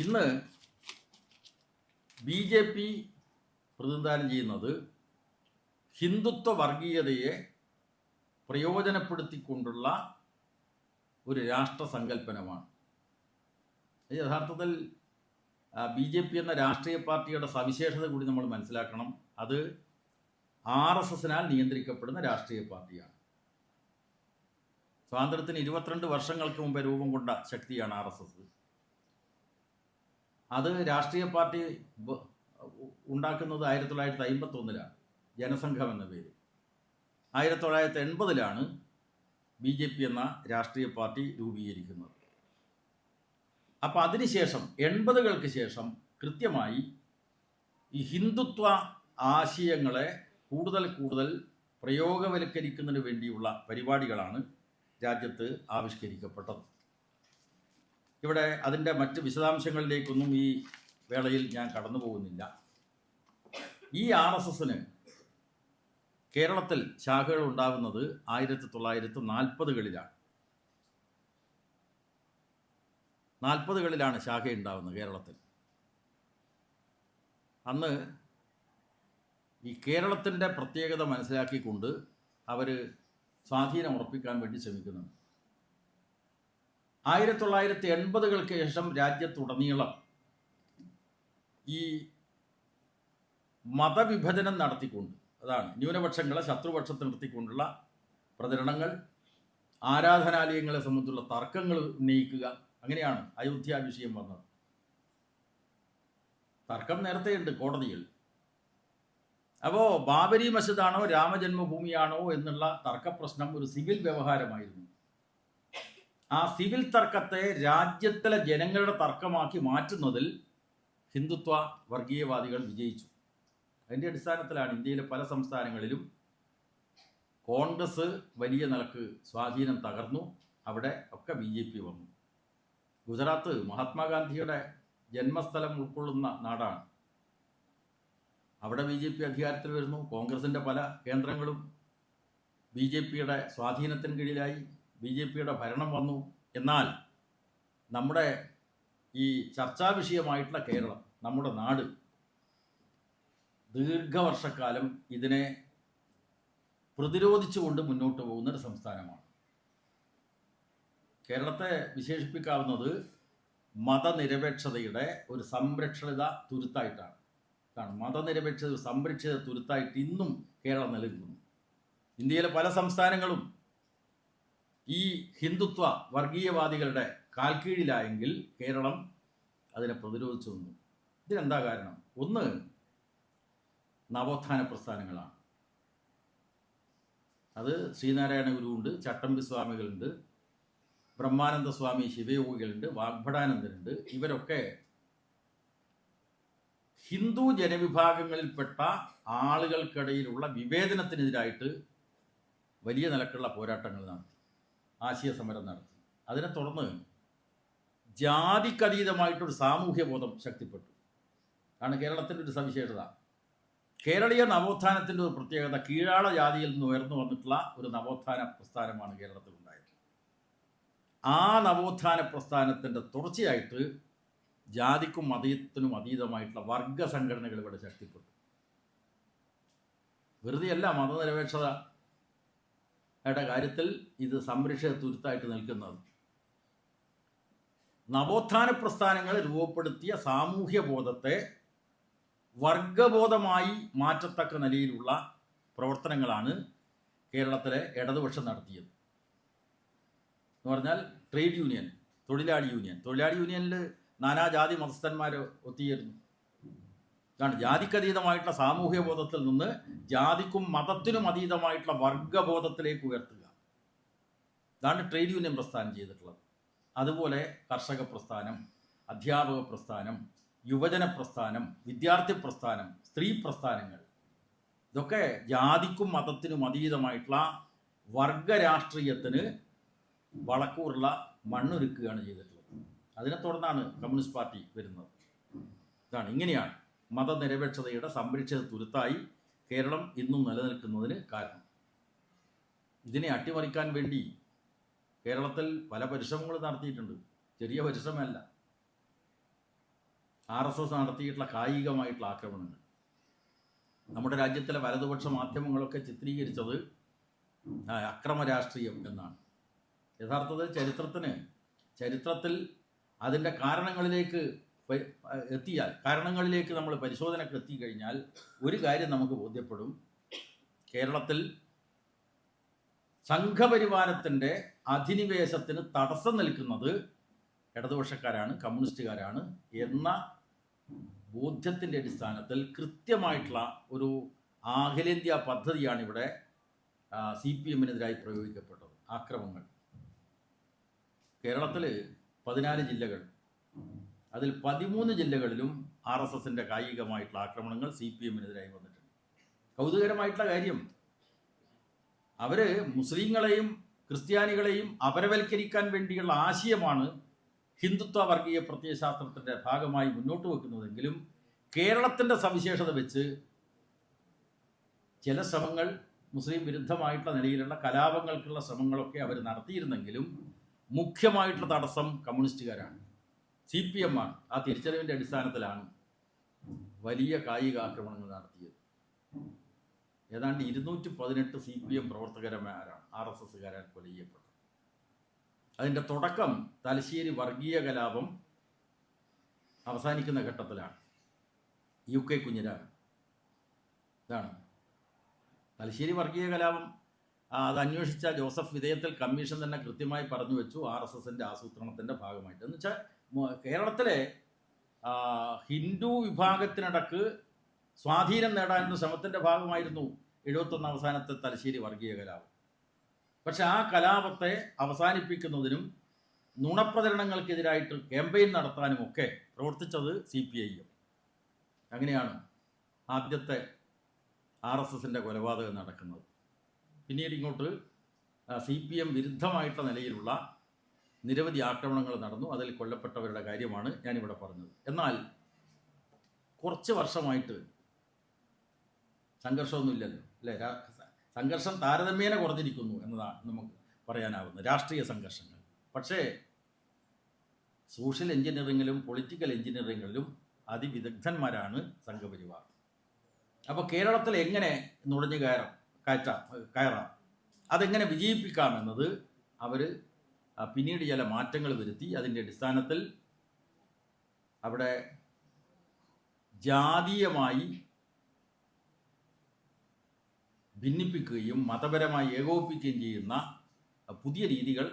ഇന്ന് BJP പ്രതിനിധാനം ചെയ്യുന്നത് ഹിന്ദുത്വ വർഗീയതയെ പ്രയോജനപ്പെടുത്തിക്കൊണ്ടുള്ള ഒരു രാഷ്ട്രസങ്കല്പനമാണ്. യഥാർത്ഥത്തിൽ BJP എന്ന രാഷ്ട്രീയ പാർട്ടിയുടെ സവിശേഷത കൂടി നമ്മൾ മനസ്സിലാക്കണം. അത് RSSനാൽ നിയന്ത്രിക്കപ്പെടുന്ന രാഷ്ട്രീയ പാർട്ടിയാണ്. സ്വാതന്ത്ര്യത്തിന് 22 വർഷങ്ങൾക്ക് മുമ്പ് രൂപം കൊണ്ട ശക്തിയാണ് RSS. അത് രാഷ്ട്രീയ പാർട്ടി ഉണ്ടാക്കുന്നത് 1951 ജനസംഘം എന്ന പേര്. 1980 BJP എന്ന രാഷ്ട്രീയ പാർട്ടി രൂപീകരിക്കുന്നത്. അപ്പം അതിനുശേഷം 80കൾക്ക് ശേഷം കൃത്യമായി ഈ ഹിന്ദുത്വ ആശയങ്ങളെ കൂടുതൽ പ്രയോഗവൽക്കരിക്കുന്നതിന് വേണ്ടിയുള്ള പരിപാടികളാണ് രാജ്യത്ത് ആവിഷ്കരിക്കപ്പെട്ടത്. ഇവിടെ അതിൻ്റെ മറ്റ് വിശദാംശങ്ങളിലേക്കൊന്നും ഈ വേളയിൽ ഞാൻ കടന്നു പോകുന്നില്ല. ഈ RSSന് കേരളത്തിൽ ശാഖകൾ ഉണ്ടാകുന്നത് 1940കളിലാണ്. 40കളിലാണ് ശാഖ ഉണ്ടാകുന്നത് കേരളത്തിൽ. അന്ന് ഈ കേരളത്തിൻ്റെ പ്രത്യേകത മനസ്സിലാക്കിക്കൊണ്ട് അവർ സ്വാധീനം ഉറപ്പിക്കാൻ വേണ്ടി ശ്രമിക്കുന്നുണ്ട്. 1980കൾക്ക് ശേഷം രാജ്യത്തുടനീളം ഈ മതവിഭജനം നടത്തിക്കൊണ്ട്, അതാണ് ന്യൂനപക്ഷങ്ങളെ ശത്രുപക്ഷത്ത് നിർത്തിക്കൊണ്ടുള്ള പ്രചരണങ്ങൾ, ആരാധനാലയങ്ങളെ സംബന്ധിച്ചുള്ള തർക്കങ്ങൾ ഉന്നയിക്കുക, അങ്ങനെയാണ് അയോധ്യ വിഷയം വന്നത്. തർക്കം നേരത്തെയുണ്ട് കോടതിയിൽ. അപ്പോൾ ബാബരി മസ്ജിദാണോ രാമജന്മഭൂമിയാണോ എന്നുള്ള തർക്കപ്രശ്നം ഒരു സിവിൽ വ്യവഹാരമായിരുന്നു. ആ സിവിൽ തർക്കത്തെ രാജ്യത്തിലെ ജനങ്ങളുടെ തർക്കമാക്കി മാറ്റുന്നതിൽ ഹിന്ദുത്വ വർഗീയവാദികൾ വിജയിച്ചു. അതിൻ്റെ അടിസ്ഥാനത്തിലാണ് ഇന്ത്യയിലെ പല സംസ്ഥാനങ്ങളിലും കോൺഗ്രസ് വലിയ നിലക്ക് സ്വാധീനം തകർന്നു. അവിടെ ഒക്കെ BJP വന്നു. ഗുജറാത്ത് മഹാത്മാഗാന്ധിയുടെ ജന്മസ്ഥലം ഉൾക്കൊള്ളുന്ന നാടാണ്. അവിടെ BJP അധികാരത്തിൽ വരുന്നു. കോൺഗ്രസിൻ്റെ പല കേന്ദ്രങ്ങളും BJPയുടെ സ്വാധീനത്തിന് കീഴിലായി. BJPയുടെ ഭരണം വന്നു. എന്നാൽ നമ്മുടെ ഈ ചർച്ചാ വിഷയമായിട്ടുള്ള കേരളം, നമ്മുടെ നാട്, ദീർഘവർഷക്കാലം ഇതിനെ പ്രതിരോധിച്ചുകൊണ്ട് മുന്നോട്ട് പോകുന്നൊരു സംസ്ഥാനമാണ്. കേരളത്തെ വിശേഷിപ്പിക്കാവുന്നത് മതനിരപേക്ഷതയുടെ ഒരു സംരക്ഷിത തുരുത്തായിട്ടാണ്. മതനിരപേക്ഷത സംരക്ഷിത തുരുത്തായിട്ട് ഇന്നും കേരളം നിലനിൽക്കുന്നു. ഇന്ത്യയിലെ പല സംസ്ഥാനങ്ങളും ഈ ഹിന്ദുത്വ വർഗീയവാദികളുടെ കാൽക്കീഴിലായെങ്കിൽ കേരളം അതിനെ പ്രതിരോധിച്ചു നിന്നു. ഇതിനെന്താ കാരണം? ഒന്ന്, നവോത്ഥാന പ്രസ്ഥാനങ്ങളാണ്. അത് ശ്രീനാരായണ ഗുരുവുണ്ട്, ചട്ടമ്പി സ്വാമികളുണ്ട്, ബ്രഹ്മാനന്ദ സ്വാമി ശിവയോഗികളുണ്ട്, വാഗ്ഭടാനന്ദനുണ്ട്. ഇവരൊക്കെ ഹിന്ദു ജനവിഭാഗങ്ങളിൽപ്പെട്ട ആളുകൾക്കിടയിലുള്ള വിവേചനത്തിനെതിരായിട്ട് വലിയ നിലക്കുള്ള പോരാട്ടങ്ങൾ നടത്തി, ആശയ സമരം നടത്തി. അതിനെ തുടർന്ന് ജാതിക്കതീതമായിട്ടൊരു സാമൂഹ്യ ബോധം ശക്തിപ്പെട്ടു. ആണ് കേരളത്തിൻ്റെ ഒരു സവിശേഷത. കേരളീയ നവോത്ഥാനത്തിൻ്റെ ഒരു പ്രത്യേകത, കീഴാള ജാതിയിൽ നിന്ന് ഉയർന്നു വന്നിട്ടുള്ള ഒരു നവോത്ഥാന പ്രസ്ഥാനമാണ് കേരളത്തിൽ ഉണ്ടായത്. ആ നവോത്ഥാന പ്രസ്ഥാനത്തിൻ്റെ തുടർച്ചയായിട്ട് ജാതിക്കും മതത്തിനും അതീതമായിട്ടുള്ള വർഗ സംഘടനകൾ ഇവിടെ ശക്തിപ്പെട്ടു. വെറുതെയല്ല മതനിരപേക്ഷതയുടെ കാര്യത്തിൽ ഇത് സംരക്ഷിത തുരുത്തായിട്ട് നിൽക്കുന്നത്. നവോത്ഥാന പ്രസ്ഥാനങ്ങൾ രൂപപ്പെടുത്തിയ സാമൂഹ്യ ബോധത്തെ വർഗബോധമായി മാറ്റത്തക്ക നിലയിലുള്ള പ്രവർത്തനങ്ങളാണ് കേരളത്തിലെ ഇടതുപക്ഷം നടത്തിയത്. എന്ന് പറഞ്ഞാൽ ട്രേഡ് യൂണിയൻ, തൊഴിലാളി യൂണിയനിൽ നാനാജാതി മതസ്ഥന്മാർ ഒത്തുചേരുന്നു. ഇതാണ് ജാതിക്കതീതമായിട്ടുള്ള സാമൂഹ്യ ബോധത്തിൽ നിന്ന് ജാതിക്കും മതത്തിനും അതീതമായിട്ടുള്ള വർഗബോധത്തിലേക്ക് ഉയർത്തുക. ഇതാണ് ട്രേഡ് യൂണിയൻ പ്രസ്ഥാനം ചെയ്തിട്ടുള്ളത്. അതുപോലെ കർഷക പ്രസ്ഥാനം, അധ്യാപക പ്രസ്ഥാനം, യുവജന പ്രസ്ഥാനം, വിദ്യാർത്ഥി പ്രസ്ഥാനം, സ്ത്രീ പ്രസ്ഥാനങ്ങൾ, ഇതൊക്കെ ജാതിക്കും മതത്തിനും അതീതമായിട്ടുള്ള വർഗരാഷ്ട്രീയത്തിന് വളക്കൂറുള്ള മണ്ണൊരുക്കുകയാണ് ചെയ്തിട്ടുള്ളത്. അതിനെ തുടർന്നാണ് കമ്മ്യൂണിസ്റ്റ് പാർട്ടി വരുന്നത്. ഇങ്ങനെയാണ് മതനിരപേക്ഷതയുടെ സംരക്ഷിത തുരുത്തായി കേരളം ഇന്നും നിലനിൽക്കുന്നതിന് കാരണം. ഇതിനെ അട്ടിമറിക്കാൻ വേണ്ടി കേരളത്തിൽ പല പരിശ്രമങ്ങൾ നടത്തിയിട്ടുണ്ട്. ചെറിയ പരിശ്രമമല്ല. RSS നടത്തിയിട്ടുള്ള കായികമായിട്ടുള്ള ആക്രമണങ്ങൾ നമ്മുടെ രാജ്യത്തിലെ വലതുപക്ഷ മാധ്യമങ്ങളൊക്കെ ചിത്രീകരിച്ചത് അക്രമ രാഷ്ട്രീയം എന്നാണ്. യഥാർത്ഥത്തിൽ ചരിത്രത്തിൽ അതിൻ്റെ കാരണങ്ങളിലേക്ക് നമ്മൾ പരിശോധനയ്ക്ക് എത്തിക്കഴിഞ്ഞാൽ ഒരു കാര്യം നമുക്ക് ബോധ്യപ്പെടും. കേരളത്തിൽ സംഘപരിവാരത്തിൻ്റെ അധിനിവേശത്തിന് തടസ്സം നിൽക്കുന്നത് ഇടതുപക്ഷക്കാരാണ്, കമ്മ്യൂണിസ്റ്റുകാരാണ് എന്ന ബോധ്യത്തിൻ്റെ അടിസ്ഥാനത്തിൽ കൃത്യമായിട്ടുള്ള ഒരു അഖിലേന്ത്യാ പദ്ധതിയാണ് ഇവിടെ CPM-നെതിരായി പ്രയോഗിക്കപ്പെട്ടത്. ആക്രമങ്ങൾ കേരളത്തിൽ 14 ജില്ലകൾ, അതിൽ 13 ജില്ലകളിലും RSSൻ്റെ കായികമായിട്ടുള്ള ആക്രമണങ്ങൾ CPM-നെതിരായി വന്നിട്ടുണ്ട്. കൗതുകരമായിട്ടുള്ള കാര്യം, അവർ മുസ്ലിങ്ങളെയും ക്രിസ്ത്യാനികളെയും അപരവൽക്കരിക്കാൻ വേണ്ടിയുള്ള ആശയമാണ് ഹിന്ദുത്വ വർഗീയ പ്രത്യയശാസ്ത്രത്തിൻ്റെ ഭാഗമായി മുന്നോട്ട് വെക്കുന്നതെങ്കിലും കേരളത്തിൻ്റെ സവിശേഷത വെച്ച് ചില ശ്രമങ്ങൾ, മുസ്ലിം വിരുദ്ധമായിട്ടുള്ള നിലയിലുള്ള കലാപങ്ങൾക്കുള്ള ശ്രമങ്ങളൊക്കെ അവർ നടത്തിയിരുന്നെങ്കിലും മുഖ്യമായിട്ടുള്ള തടസ്സം കമ്മ്യൂണിസ്റ്റുകാരാണ്, CPM ആണ്. ആ തിരിച്ചറിവിൻ്റെ അടിസ്ഥാനത്തിലാണ് വലിയ കായിക ആക്രമണങ്ങൾ നടത്തിയത്. ഏതാണ്ട് 218 CPM പ്രവർത്തകന്മാരാണ് RSSകാരാൽ കൊല ചെയ്യപ്പെട്ടത്. അതിൻ്റെ തുടക്കം തലശ്ശേരി വർഗീയ കലാപം അവസാനിക്കുന്ന ഘട്ടത്തിലാണ്. UK കുഞ്ഞിരാമൻ ഇതാണ് തലശ്ശേരി വർഗീയ കലാപം. അത് അന്വേഷിച്ച ജോസഫ് വിധേയത്തിൽ കമ്മീഷൻ തന്നെ കൃത്യമായി പറഞ്ഞു വെച്ചു, RSSൻ്റെ ആസൂത്രണത്തിൻ്റെ ഭാഗമായിട്ട്. എന്ന് വെച്ചാൽ കേരളത്തിലെ ഹിന്ദു വിഭാഗത്തിനടക്ക് സ്വാധീനം നേടാനുള്ള ശ്രമത്തിൻ്റെ ഭാഗമായിരുന്നു 71 അവസാനത്തെ തലശ്ശേരി വർഗീയ കലാപം. പക്ഷെ ആ കലാപത്തെ അവസാനിപ്പിക്കുന്നതിനും നുണപ്രചരണങ്ങൾക്കെതിരായിട്ട് ക്യാമ്പയിൻ നടത്താനുമൊക്കെ പ്രവർത്തിച്ചത് CPIM. അങ്ങനെയാണ് ആദ്യത്തെ RSSൻ്റെ കൊലപാതകം നടക്കുന്നത്. പിന്നീട് ഇങ്ങോട്ട് CPM വിരുദ്ധമായിട്ടുള്ള നിലയിലുള്ള നിരവധി ആക്രമണങ്ങൾ നടന്നു. അതിൽ കൊല്ലപ്പെട്ടവരുടെ കാര്യമാണ് ഞാനിവിടെ പറഞ്ഞത്. എന്നാൽ കുറച്ച് വർഷമായിട്ട് സംഘർഷമൊന്നുമില്ലല്ലോ, അല്ലേ? സംഘർഷം താരതമ്യേന കുറഞ്ഞിരിക്കുന്നു എന്നതാണ് നമുക്ക് പറയാനാവുന്നത്, രാഷ്ട്രീയ സംഘർഷങ്ങൾ. പക്ഷേ സോഷ്യൽ എഞ്ചിനീയറിങ്ങിലും പൊളിറ്റിക്കൽ എഞ്ചിനീയറിങ്ങിലും അതിവിദഗ്ധന്മാരാണ് സംഘപരിവാർ. അപ്പോൾ കേരളത്തിൽ എങ്ങനെ നുഴഞ്ഞു കയറാം, അതെങ്ങനെ വിജയിപ്പിക്കാമെന്നത് അവർ പിന്നീട് ചില മാറ്റങ്ങൾ വരുത്തി. അതിൻ്റെ അടിസ്ഥാനത്തിൽ അവിടെ ജാതീയമായി ഭിന്നിപ്പിക്കുകയും മതപരമായി ഏകോപിപ്പിക്കുകയും ചെയ്യുന്ന പുതിയ രീതികൾ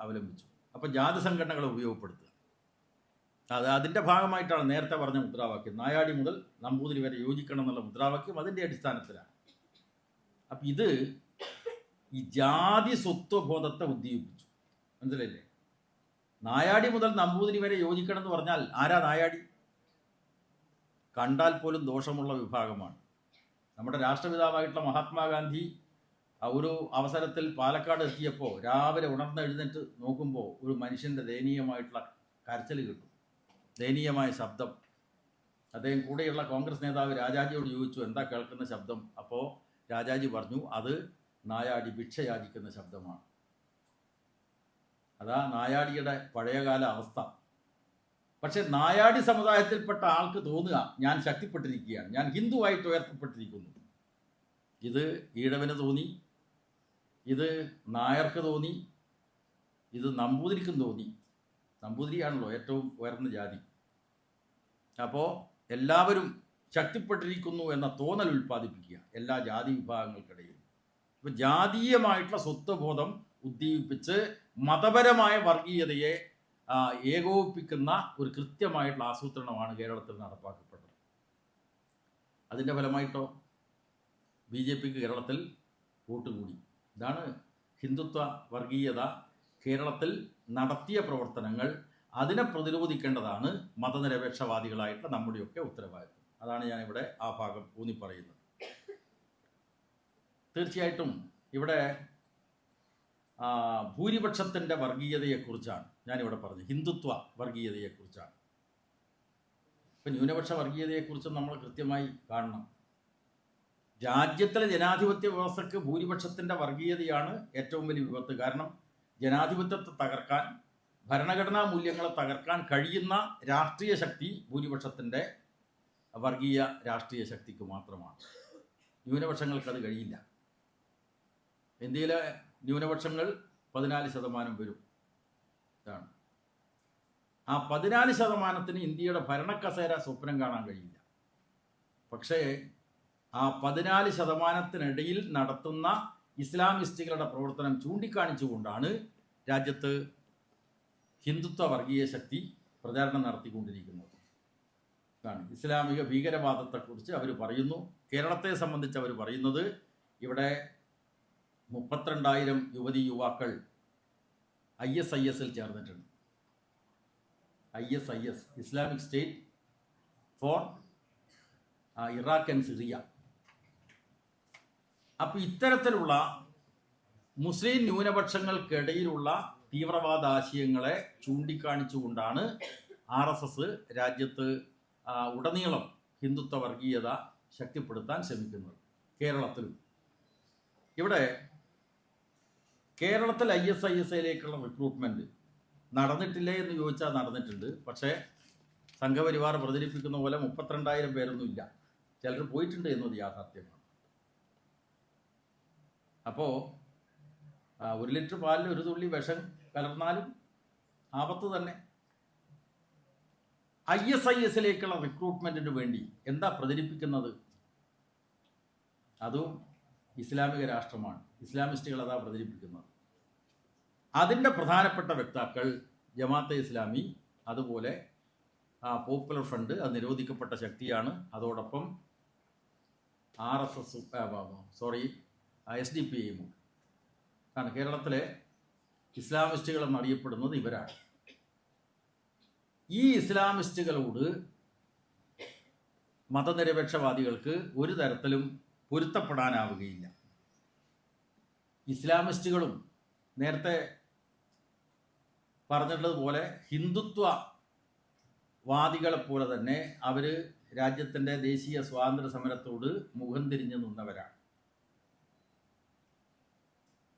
അവലംബിച്ചു. അപ്പോൾ ജാതി സംഘടനകളെ ഉപയോഗപ്പെടുത്തുക, അതിൻ്റെ ഭാഗമായിട്ടാണ് നേരത്തെ പറഞ്ഞ മുദ്രാവാക്യം, നായാടി മുതൽ നമ്പൂതിരി വരെ യോജിക്കണം എന്നുള്ള മുദ്രാവാക്യം അതിൻ്റെ അടിസ്ഥാനത്തിലാണ്. അപ്പം ഇത് ഈ ജാതി സ്വത്വബോധത്തെ ഉദ്ദീപിപ്പിച്ചു. മനസ്സിലല്ലേ? നായാടി മുതൽ നമ്പൂതിരി വരെ യോജിക്കണം എന്ന് പറഞ്ഞാൽ ആരാ നായാടി? കണ്ടാൽ പോലും ദോഷമുള്ള വിഭാഗമാണ്. നമ്മുടെ രാഷ്ട്രപിതാവായിട്ടുള്ള മഹാത്മാഗാന്ധി ഒരു അവസരത്തിൽ പാലക്കാട് എത്തിയപ്പോൾ രാവിലെ എഴുന്നേറ്റ് നോക്കുമ്പോൾ ഒരു മനുഷ്യൻ്റെ ദയനീയമായിട്ടുള്ള കരച്ചിൽ കിട്ടും, ദയനീയമായ ശബ്ദം. അദ്ദേഹം കൂടെയുള്ള കോൺഗ്രസ് നേതാവ് രാജാജിയോട് ചോദിച്ചു, എന്താ കേൾക്കുന്ന ശബ്ദം? അപ്പോൾ രാജാജി പറഞ്ഞു, അത് നായാടി ഭിക്ഷ യാചിക്കുന്ന ശബ്ദമാണ്. അതാ നായാടിയുടെ പഴയകാല അവസ്ഥ. പക്ഷെ നായാടി സമുദായത്തിൽപ്പെട്ട ആൾക്ക് തോന്നുക, ഞാൻ ശക്തിപ്പെട്ടിരിക്കുകയാണ്, ഞാൻ ഹിന്ദുവായിട്ട് ഉയർത്തപ്പെട്ടിരിക്കുന്നു. ഇത് ഈഴവന് തോന്നി, ഇത് നായർക്ക് തോന്നി, ഇത് നമ്പൂതിരിക്കും തോന്നി. നമ്പൂതിരിയാണല്ലോ ഏറ്റവും ഉയർന്ന ജാതി. അപ്പോൾ എല്ലാവരും ശക്തിപ്പെട്ടിരിക്കുന്നു എന്ന തോന്നൽ ഉൽപ്പാദിപ്പിക്കുക എല്ലാ ജാതി വിഭാഗങ്ങൾക്കിടയിൽ. അപ്പോൾ ജാതീയമായിട്ടുള്ള സ്വത്വബോധം ഉദ്ദീപിപ്പിച്ച് മതപരമായ വർഗീയതയെ ഏകോപിപ്പിക്കുന്ന ഒരു കൃത്യമായിട്ടുള്ള ആസൂത്രണമാണ് കേരളത്തിൽ നടപ്പാക്കപ്പെട്ടത്. അതിൻ്റെ ഫലമായിട്ടോ BJPക്ക് കേരളത്തിൽ വോട്ട് കൂടി. ഇതാണ് ഹിന്ദുത്വ വർഗീയത കേരളത്തിൽ നടത്തിയ പ്രവർത്തനങ്ങൾ. അതിനെ പ്രതിരോധിക്കേണ്ടതാണ് മതനിരപേക്ഷവാദികളായിട്ടുള്ള നമ്മുടെയൊക്കെ ഉത്തരവാദിത്വം. അതാണ് ഞാനിവിടെ ആ ഭാഗം ഊന്നി പറയുന്നത്. തീർച്ചയായിട്ടും ഇവിടെ ഭൂരിപക്ഷത്തിൻ്റെ വർഗീയതയെക്കുറിച്ചാണ് ഞാനിവിടെ പറഞ്ഞത്, ഹിന്ദുത്വ വർഗീയതയെക്കുറിച്ചാണ്. ഇപ്പം ന്യൂനപക്ഷ വർഗീയതയെക്കുറിച്ചും നമ്മൾ കൃത്യമായി കാണണം. രാജ്യത്തിലെ ജനാധിപത്യ വ്യവസ്ഥയ്ക്ക് ഭൂരിപക്ഷത്തിൻ്റെ വർഗീയതയാണ് ഏറ്റവും വലിയ വിപത്ത്. കാരണം ജനാധിപത്യത്തെ തകർക്കാൻ, ഭരണഘടനാ മൂല്യങ്ങളെ തകർക്കാൻ കഴിയുന്ന രാഷ്ട്രീയ ശക്തി ഭൂരിപക്ഷത്തിൻ്റെ വർഗീയ രാഷ്ട്രീയ ശക്തിക്ക് മാത്രമാണ്. ന്യൂനപക്ഷങ്ങൾക്ക് അത് കഴിയില്ല. ഇന്ത്യയിലെ ന്യൂനപക്ഷങ്ങൾ 14% വരും. ഇതാണ്. ആ 14%ന് ഇന്ത്യയുടെ ഭരണക്കസേര സ്വപ്നം കാണാൻ കഴിയില്ല. പക്ഷേ ആ 14%-നിടയിൽ നടത്തുന്ന ഇസ്ലാമിസ്റ്റുകളുടെ പ്രവർത്തനം ചൂണ്ടിക്കാണിച്ചുകൊണ്ടാണ് രാജ്യത്ത് ഹിന്ദുത്വ വർഗീയ ശക്തി പ്രചാരണം നടത്തിക്കൊണ്ടിരിക്കുന്നത്. ഇസ്ലാമിക ഭീകരവാദത്തെക്കുറിച്ച് അവർ പറയുന്നു. കേരളത്തെ സംബന്ധിച്ച് അവർ പറയുന്നത് ഇവിടെ 32,000 യുവതി യുവാക്കൾ ISIS-ൽ ചേർന്നിട്ടുണ്ട്. ISIS, Islamic state for Iraq and Syria. അപ്പോൾ ഇത്തരത്തിലുള്ള മുസ്ലിം ന്യൂനപക്ഷങ്ങൾക്കിടയിലുള്ള തീവ്രവാദ ആശയങ്ങളെ ചൂണ്ടിക്കാണിച്ചുകൊണ്ടാണ് RSS രാജ്യത്ത് ഉടനീളം ഹിന്ദുത്വ വർഗീയത ശക്തിപ്പെടുത്താൻ ശ്രമിക്കുന്നത്. കേരളത്തിലും ഇവിടെ കേരളത്തിൽ ISIS-ലേക്കുള്ള റിക്രൂട്ട്മെൻറ്റ് നടന്നിട്ടില്ലേ എന്ന് ചോദിച്ചാൽ നടന്നിട്ടുണ്ട്. പക്ഷേ സംഘപരിവാർ പ്രചരിപ്പിക്കുന്ന പോലെ 32,000 പേരൊന്നും ഇല്ല. ചിലർ പോയിട്ടുണ്ട് എന്നത് യാഥാർത്ഥ്യമാണ്. അപ്പോൾ 1 ലിറ്റർ പാലിൽ 1 തുള്ളി വിഷം കലർന്നാലും ആപത്ത് തന്നെ. ISIS-ലേക്കുള്ള റിക്രൂട്ട്മെൻറ്റിന് വേണ്ടി എന്താ പ്രചരിപ്പിക്കുന്നത്? അതും ഇസ്ലാമിക രാഷ്ട്രമാണ്. ഇസ്ലാമിസ്റ്റുകൾ അതാ പ്രചരിപ്പിക്കുന്നത്. അതിൻ്റെ പ്രധാനപ്പെട്ട വക്താക്കൾ ജമാഅത്തെ ഇസ്ലാമി, അതുപോലെ പോപ്പുലർ ഫ്രണ്ട്, അത് നിരോധിക്കപ്പെട്ട ശക്തിയാണ്. അതോടൊപ്പം SDPI-യും ആണ്. കേരളത്തിലെ ഇസ്ലാമിസ്റ്റുകൾ എന്നറിയപ്പെടുന്നത് ഇവരാണ്. ഈ ഇസ്ലാമിസ്റ്റുകളോട് മതനിരപേക്ഷവാദികൾക്ക് ഒരു തരത്തിലും പൊരുത്തപ്പെടാനാവുകയില്ല. ഇസ്ലാമിസ്റ്റുകളും നേരത്തെ പറഞ്ഞിട്ടുള്ളതുപോലെ ഹിന്ദുത്വവാദികളെപ്പോലെ തന്നെ അവർ രാജ്യത്തിൻ്റെ ദേശീയ സ്വാതന്ത്ര്യ സമരത്തോട് മുഖം തിരിഞ്ഞു നിന്നവരാണ്.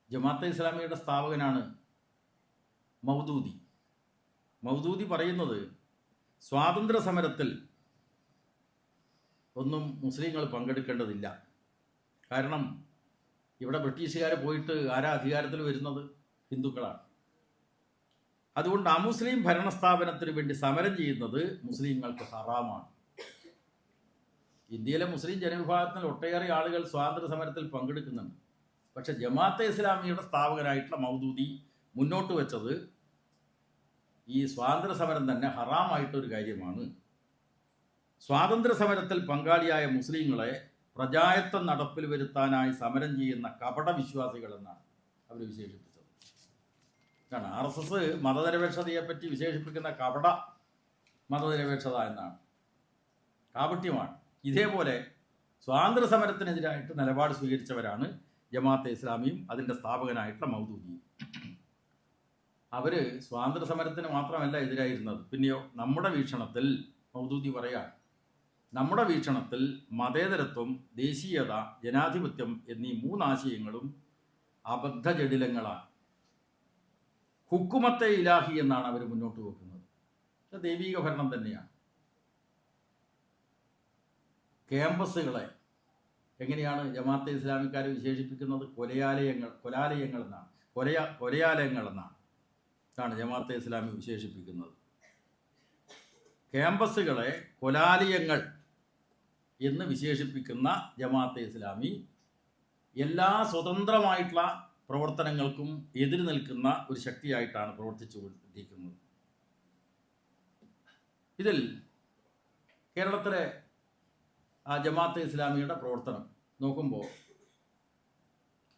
ജമാഅത്തെ ഇസ്ലാമിയുടെ സ്ഥാപകനാണ് മൗദൂദി. മൗദൂദി പറയുന്നത് സ്വാതന്ത്ര്യ സമരത്തിൽ ഒന്നും മുസ്ലിങ്ങൾ പങ്കെടുക്കേണ്ടതില്ല. കാരണം ഇവിടെ ബ്രിട്ടീഷുകാർ പോയിട്ട് ആരാ അധികാരത്തിൽ വരുന്നത്? ഹിന്ദുക്കളാണ്. അതുകൊണ്ട് അമുസ്ലിം ഭരണസ്ഥാപനത്തിന് വേണ്ടി സമരം ചെയ്യുന്നത് മുസ്ലിങ്ങൾക്ക് ഹറാമാണ്. ഇന്ത്യയിലെ മുസ്ലിം ജനവിഭാഗത്തിൽ ഒട്ടേറെ ആളുകൾ സ്വാതന്ത്ര്യ സമരത്തിൽ പങ്കെടുക്കുന്നുണ്ട്. പക്ഷെ ജമാഅത്തെ ഇസ്ലാമിയുടെ സ്ഥാപകനായിട്ടുള്ള മൗദൂദി മുന്നോട്ട് വെച്ചത് ഈ സ്വാതന്ത്ര്യ സമരം തന്നെ ഹറാമായിട്ടൊരു കാര്യമാണ്. സ്വാതന്ത്ര്യ സമരത്തിൽ പങ്കാളിയായ മുസ്ലിങ്ങളെ പ്രജായത്വം നടപ്പിൽ വരുത്താനായി സമരം ചെയ്യുന്ന കപട വിശ്വാസികളെന്നാണ് അവർ വിശേഷിപ്പിച്ചത്. കാരണം RSS മതനിരപേക്ഷതയെപ്പറ്റി വിശേഷിപ്പിക്കുന്ന കപട മതനിരപേക്ഷത എന്നാണ്. കാപട്യമാണ്. ഇതേപോലെ സ്വാതന്ത്ര്യ സമരത്തിനെതിരായിട്ട് നിലപാട് സ്വീകരിച്ചവരാണ് ജമാഅത്തെ ഇസ്ലാമിയും അതിൻ്റെ സ്ഥാപകനായിട്ടുള്ള മൗദൂദിയും. അവർ സ്വാതന്ത്ര്യ സമരത്തിന് മാത്രമല്ല എതിരായിരുന്നത്. പിന്നെയോ നമ്മുടെ വീക്ഷണത്തിൽ മൗദൂദി പറയാണ്, നമ്മുടെ വീക്ഷണത്തിൽ മതേതരത്വം, ദേശീയത, ജനാധിപത്യം എന്നീ 3 ആശയങ്ങളും അബദ്ധജടിലങ്ങളാണ്. ഹുക്കുമത്തെ ഇലാഹി എന്നാണ് അവർ മുന്നോട്ട് വെക്കുന്നത്. ദൈവീക ഭരണം തന്നെയാണ്. ക്യാമ്പസുകളെ എങ്ങനെയാണ് ജമാഅത്തെ ഇസ്ലാമിക്കാർ വിശേഷിപ്പിക്കുന്നത്? കൊലാലയങ്ങൾ എന്നാണ്. കൊലയാലയങ്ങൾ എന്നാണ് ജമാഅത്തെ ഇസ്ലാമി വിശേഷിപ്പിക്കുന്നത്. ക്യാമ്പസുകളെ കൊലാലയങ്ങൾ എന്ന് വിശേഷിപ്പിക്കുന്ന ജമാഅത്തെ ഇസ്ലാമി എല്ലാ സ്വതന്ത്രമായിട്ടുള്ള പ്രവർത്തനങ്ങൾക്കും എതിര് നിൽക്കുന്ന ഒരു ശക്തിയായിട്ടാണ് പ്രവർത്തിച്ചു കൊണ്ടിരിക്കുന്നത്. ഇതിൽ കേരളത്തിലെ ജമാഅത്തെ ഇസ്ലാമിയുടെ പ്രവർത്തനം നോക്കുമ്പോൾ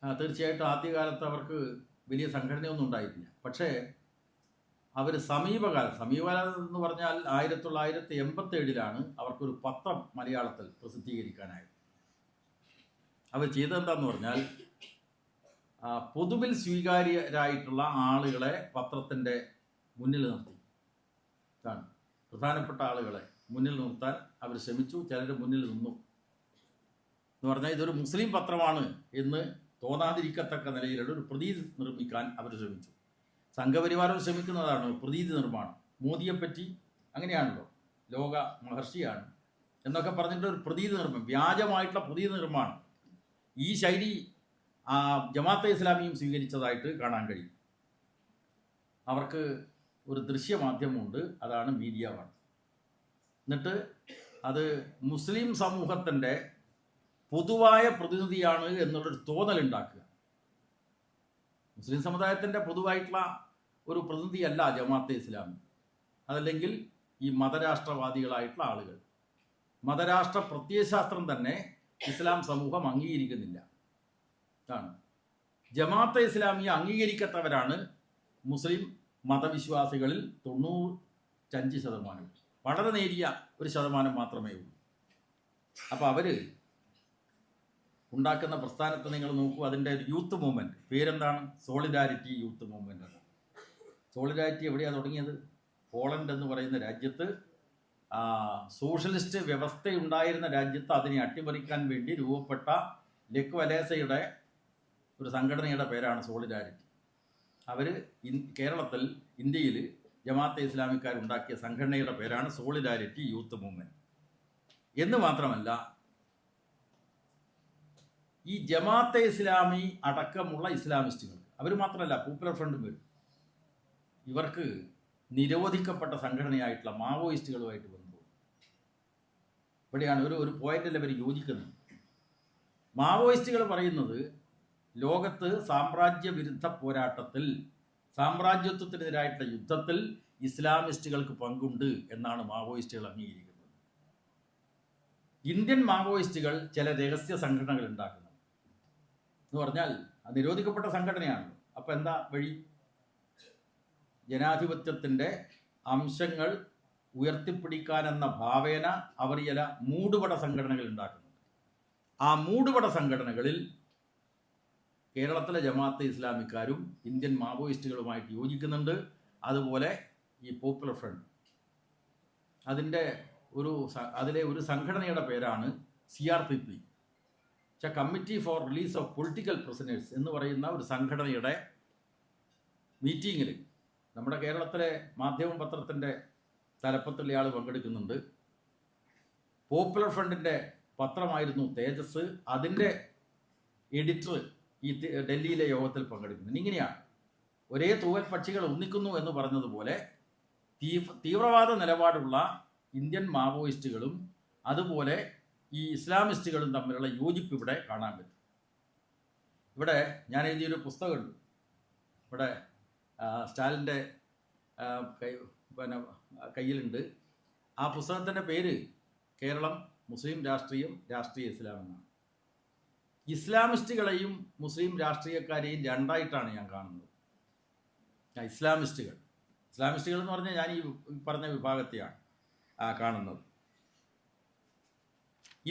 തീർച്ചയായിട്ടും ആദ്യകാലത്ത് അവർക്ക് വലിയ സംഘടനയൊന്നും ഉണ്ടായിട്ടില്ല. പക്ഷേ അവർ സമീപകാലം എന്ന് പറഞ്ഞാൽ 1987 അവർക്കൊരു പത്രം മലയാളത്തിൽ പ്രസിദ്ധീകരിക്കാനായത്. അവർ ചെയ്തതെന്താന്ന് പറഞ്ഞാൽ പൊതുവിൽ സ്വീകാര്യരായിട്ടുള്ള ആളുകളെ പത്രത്തിൻ്റെ മുന്നിൽ നിർത്തി. പ്രധാനപ്പെട്ട ആളുകളെ മുന്നിൽ നിർത്താൻ അവർ ശ്രമിച്ചു. ചിലർ മുന്നിൽ നിന്നു. എന്ന് പറഞ്ഞാൽ ഇതൊരു മുസ്ലിം പത്രമാണ് എന്ന് തോന്നാതിരിക്കത്തക്ക നിലയിലുള്ള ഒരു പ്രതീതി നിർമ്മിക്കാൻ അവർ ശ്രമിച്ചു. സംഘപരിവാരം ശ്രമിക്കുന്നതാണ് പ്രതീതി നിർമ്മാണം. മോദിയെപ്പറ്റി അങ്ങനെയാണല്ലോ, ലോക മഹർഷിയാണ് എന്നൊക്കെ പറഞ്ഞിട്ട് ഒരു പ്രതീതി നിർമ്മാണം, വ്യാജമായിട്ടുള്ള പ്രതീതി നിർമ്മാണം. ഈ ശൈലി ജമാഅത്തെ ഇസ്ലാമിയും സ്വീകരിച്ചതായിട്ട് കാണാൻ കഴിയും. അവർക്ക് ഒരു ദൃശ്യമാധ്യമമുണ്ട്, അതാണ് മീഡിയ വൺ. എന്നിട്ട് അത് മുസ്ലിം സമൂഹത്തിൻ്റെ പൊതുവായ പ്രതിനിധിയാണ് എന്നുള്ളൊരു തോന്നലുണ്ടാക്കുക. മുസ്ലിം സമുദായത്തിൻ്റെ പൊതുവായിട്ടുള്ള ഒരു പ്രതിനിധിയല്ല ജമാഅത്തെ ഇസ്ലാമി. അതല്ലെങ്കിൽ ഈ മതരാഷ്ട്രവാദികളായിട്ടുള്ള ആളുകൾ. മതരാഷ്ട്ര പ്രത്യയശാസ്ത്രം തന്നെ ഇസ്ലാം സമൂഹം അംഗീകരിക്കുന്നില്ല. ആണ് ജമാഅത്തെ ഇസ്ലാമിയെ അംഗീകരിക്കാത്തവരാണ് മുസ്ലിം മതവിശ്വാസികളിൽ 95%. വളരെ നേരിയ ഒരു ശതമാനം മാത്രമേ ഉള്ളൂ. അപ്പോൾ അവർ ഉണ്ടാക്കുന്ന പ്രസ്ഥാനത്തെ നിങ്ങൾ നോക്കൂ. അതിൻ്റെ ഒരു യൂത്ത് മൂവ്മെൻറ്റ് പേരെന്താണ്? സോളിഡാരിറ്റി യൂത്ത് മൂവ്മെൻ്റ് ആണ്. സോളിഡാരിറ്റി എവിടെയാണ് തുടങ്ങിയത്? പോളണ്ട് എന്ന് പറയുന്ന രാജ്യത്ത്, സോഷ്യലിസ്റ്റ് വ്യവസ്ഥയുണ്ടായിരുന്ന രാജ്യത്ത് അതിനെ അട്ടിമറിക്കാൻ വേണ്ടി രൂപപ്പെട്ട ലെക് വലേസയുടെ ഒരു സംഘടനയുടെ പേരാണ് സോളിഡാരിറ്റി. അവർ കേരളത്തിൽ, ഇന്ത്യയിൽ ജമാഅത്തെ ഇസ്ലാമിക്കാരുണ്ടാക്കിയ സംഘടനയുടെ പേരാണ് സോളിഡാരിറ്റി യൂത്ത് മൂവ്മെൻറ്റ്. എന്ന് മാത്രമല്ല, ഈ ജമാഅത്തെ ഇസ്ലാമി അടക്കമുള്ള ഇസ്ലാമിസ്റ്റുകൾ, അവർ മാത്രമല്ല പോപ്പുലർ ഫ്രണ്ടും വരും, ഇവർക്ക് നിരോധിക്കപ്പെട്ട സംഘടനയായിട്ടുള്ള മാവോയിസ്റ്റുകളുമായിട്ട് ബന്ധവും. ഇവിടെയാണ് ഒരു പോയിന്റിൽ അവർ യോജിക്കുന്നത്. മാവോയിസ്റ്റുകൾ പറയുന്നത് ലോകത്ത് സാമ്രാജ്യ വിരുദ്ധ പോരാട്ടത്തിൽ, സാമ്രാജ്യത്വത്തിനെതിരായിട്ടുള്ള യുദ്ധത്തിൽ ഇസ്ലാമിസ്റ്റുകൾക്ക് പങ്കുണ്ട് എന്നാണ് മാവോയിസ്റ്റുകൾ അംഗീകരിക്കുന്നത്. ഇന്ത്യൻ മാവോയിസ്റ്റുകൾ ചില രഹസ്യ സംഘടനകൾ ഉണ്ടാക്കുന്നത് എന്ന് പറഞ്ഞാൽ അത് നിരോധിക്കപ്പെട്ട സംഘടനയാണ്. അപ്പം എന്താ വഴി? ജനാധിപത്യത്തിൻ്റെ അംശങ്ങൾ ഉയർത്തിപ്പിടിക്കാനെന്ന ഭാവേന അവർ ചില മൂടുപട സംഘടനകൾ ഉണ്ടാക്കുന്നുണ്ട്. ആ മൂടുപട സംഘടനകളിൽ കേരളത്തിലെ ജമാഅത്തെ ഇസ്ലാമിക്കാരും ഇന്ത്യൻ മാവോയിസ്റ്റുകളുമായിട്ട് യോജിക്കുന്നുണ്ട്. അതുപോലെ ഈ പോപ്പുലർ ഫ്രണ്ട്, അതിലെ ഒരു സംഘടനയുടെ പേരാണ് CRPP, committee for release of political prisoners എന്ന് പറയുന്ന ഒരു സംഘടനയുടെ മീറ്റിങ്ങിൽ നമ്മുടെ കേരളത്തിലെ മാധ്യമ പത്രത്തിൻ്റെ തലപ്പത്തുള്ള ആൾ പങ്കെടുക്കുന്നുണ്ട്. പോപ്പുലർ ഫ്രണ്ടിൻ്റെ പത്രമായിരുന്നു തേജസ്, അതിൻ്റെ എഡിറ്റർ ഈ ഡൽഹിയിലെ യോഗത്തിൽ പങ്കെടുക്കുന്നുണ്ട്. ഇങ്ങനെയാണ് ഒരേ തൂവൽ പക്ഷികൾ ഒന്നിക്കുന്നു എന്ന് പറഞ്ഞതുപോലെ തീവ്രവാദ നിലപാടുള്ള ഇന്ത്യൻ മാവോയിസ്റ്റുകളും അതുപോലെ ഈ ഇസ്ലാമിസ്റ്റുകളും തമ്മിലുള്ള യോജിപ്പ് ഇവിടെ കാണാൻ പറ്റും. ഇവിടെ ഞാൻ എഴുതിയൊരു പുസ്തകമുണ്ട്, ഇവിടെ സ്റ്റാലിൻ്റെ കയ്യിലുണ്ട്. ആ പുസ്തകത്തിൻ്റെ പേര് കേരളം, മുസ്ലിം രാഷ്ട്രീയം, രാഷ്ട്രീയ ഇസ്ലാം എന്നാണ്. ഇസ്ലാമിസ്റ്റുകളെയും മുസ്ലിം രാഷ്ട്രീയക്കാരെയും രണ്ടായിട്ടാണ് ഞാൻ കാണുന്നത്. ഇസ്ലാമിസ്റ്റുകൾ എന്ന് പറഞ്ഞാൽ ഞാൻ ഈ പറഞ്ഞ വിഭാഗത്തെയാണ് കാണുന്നത്.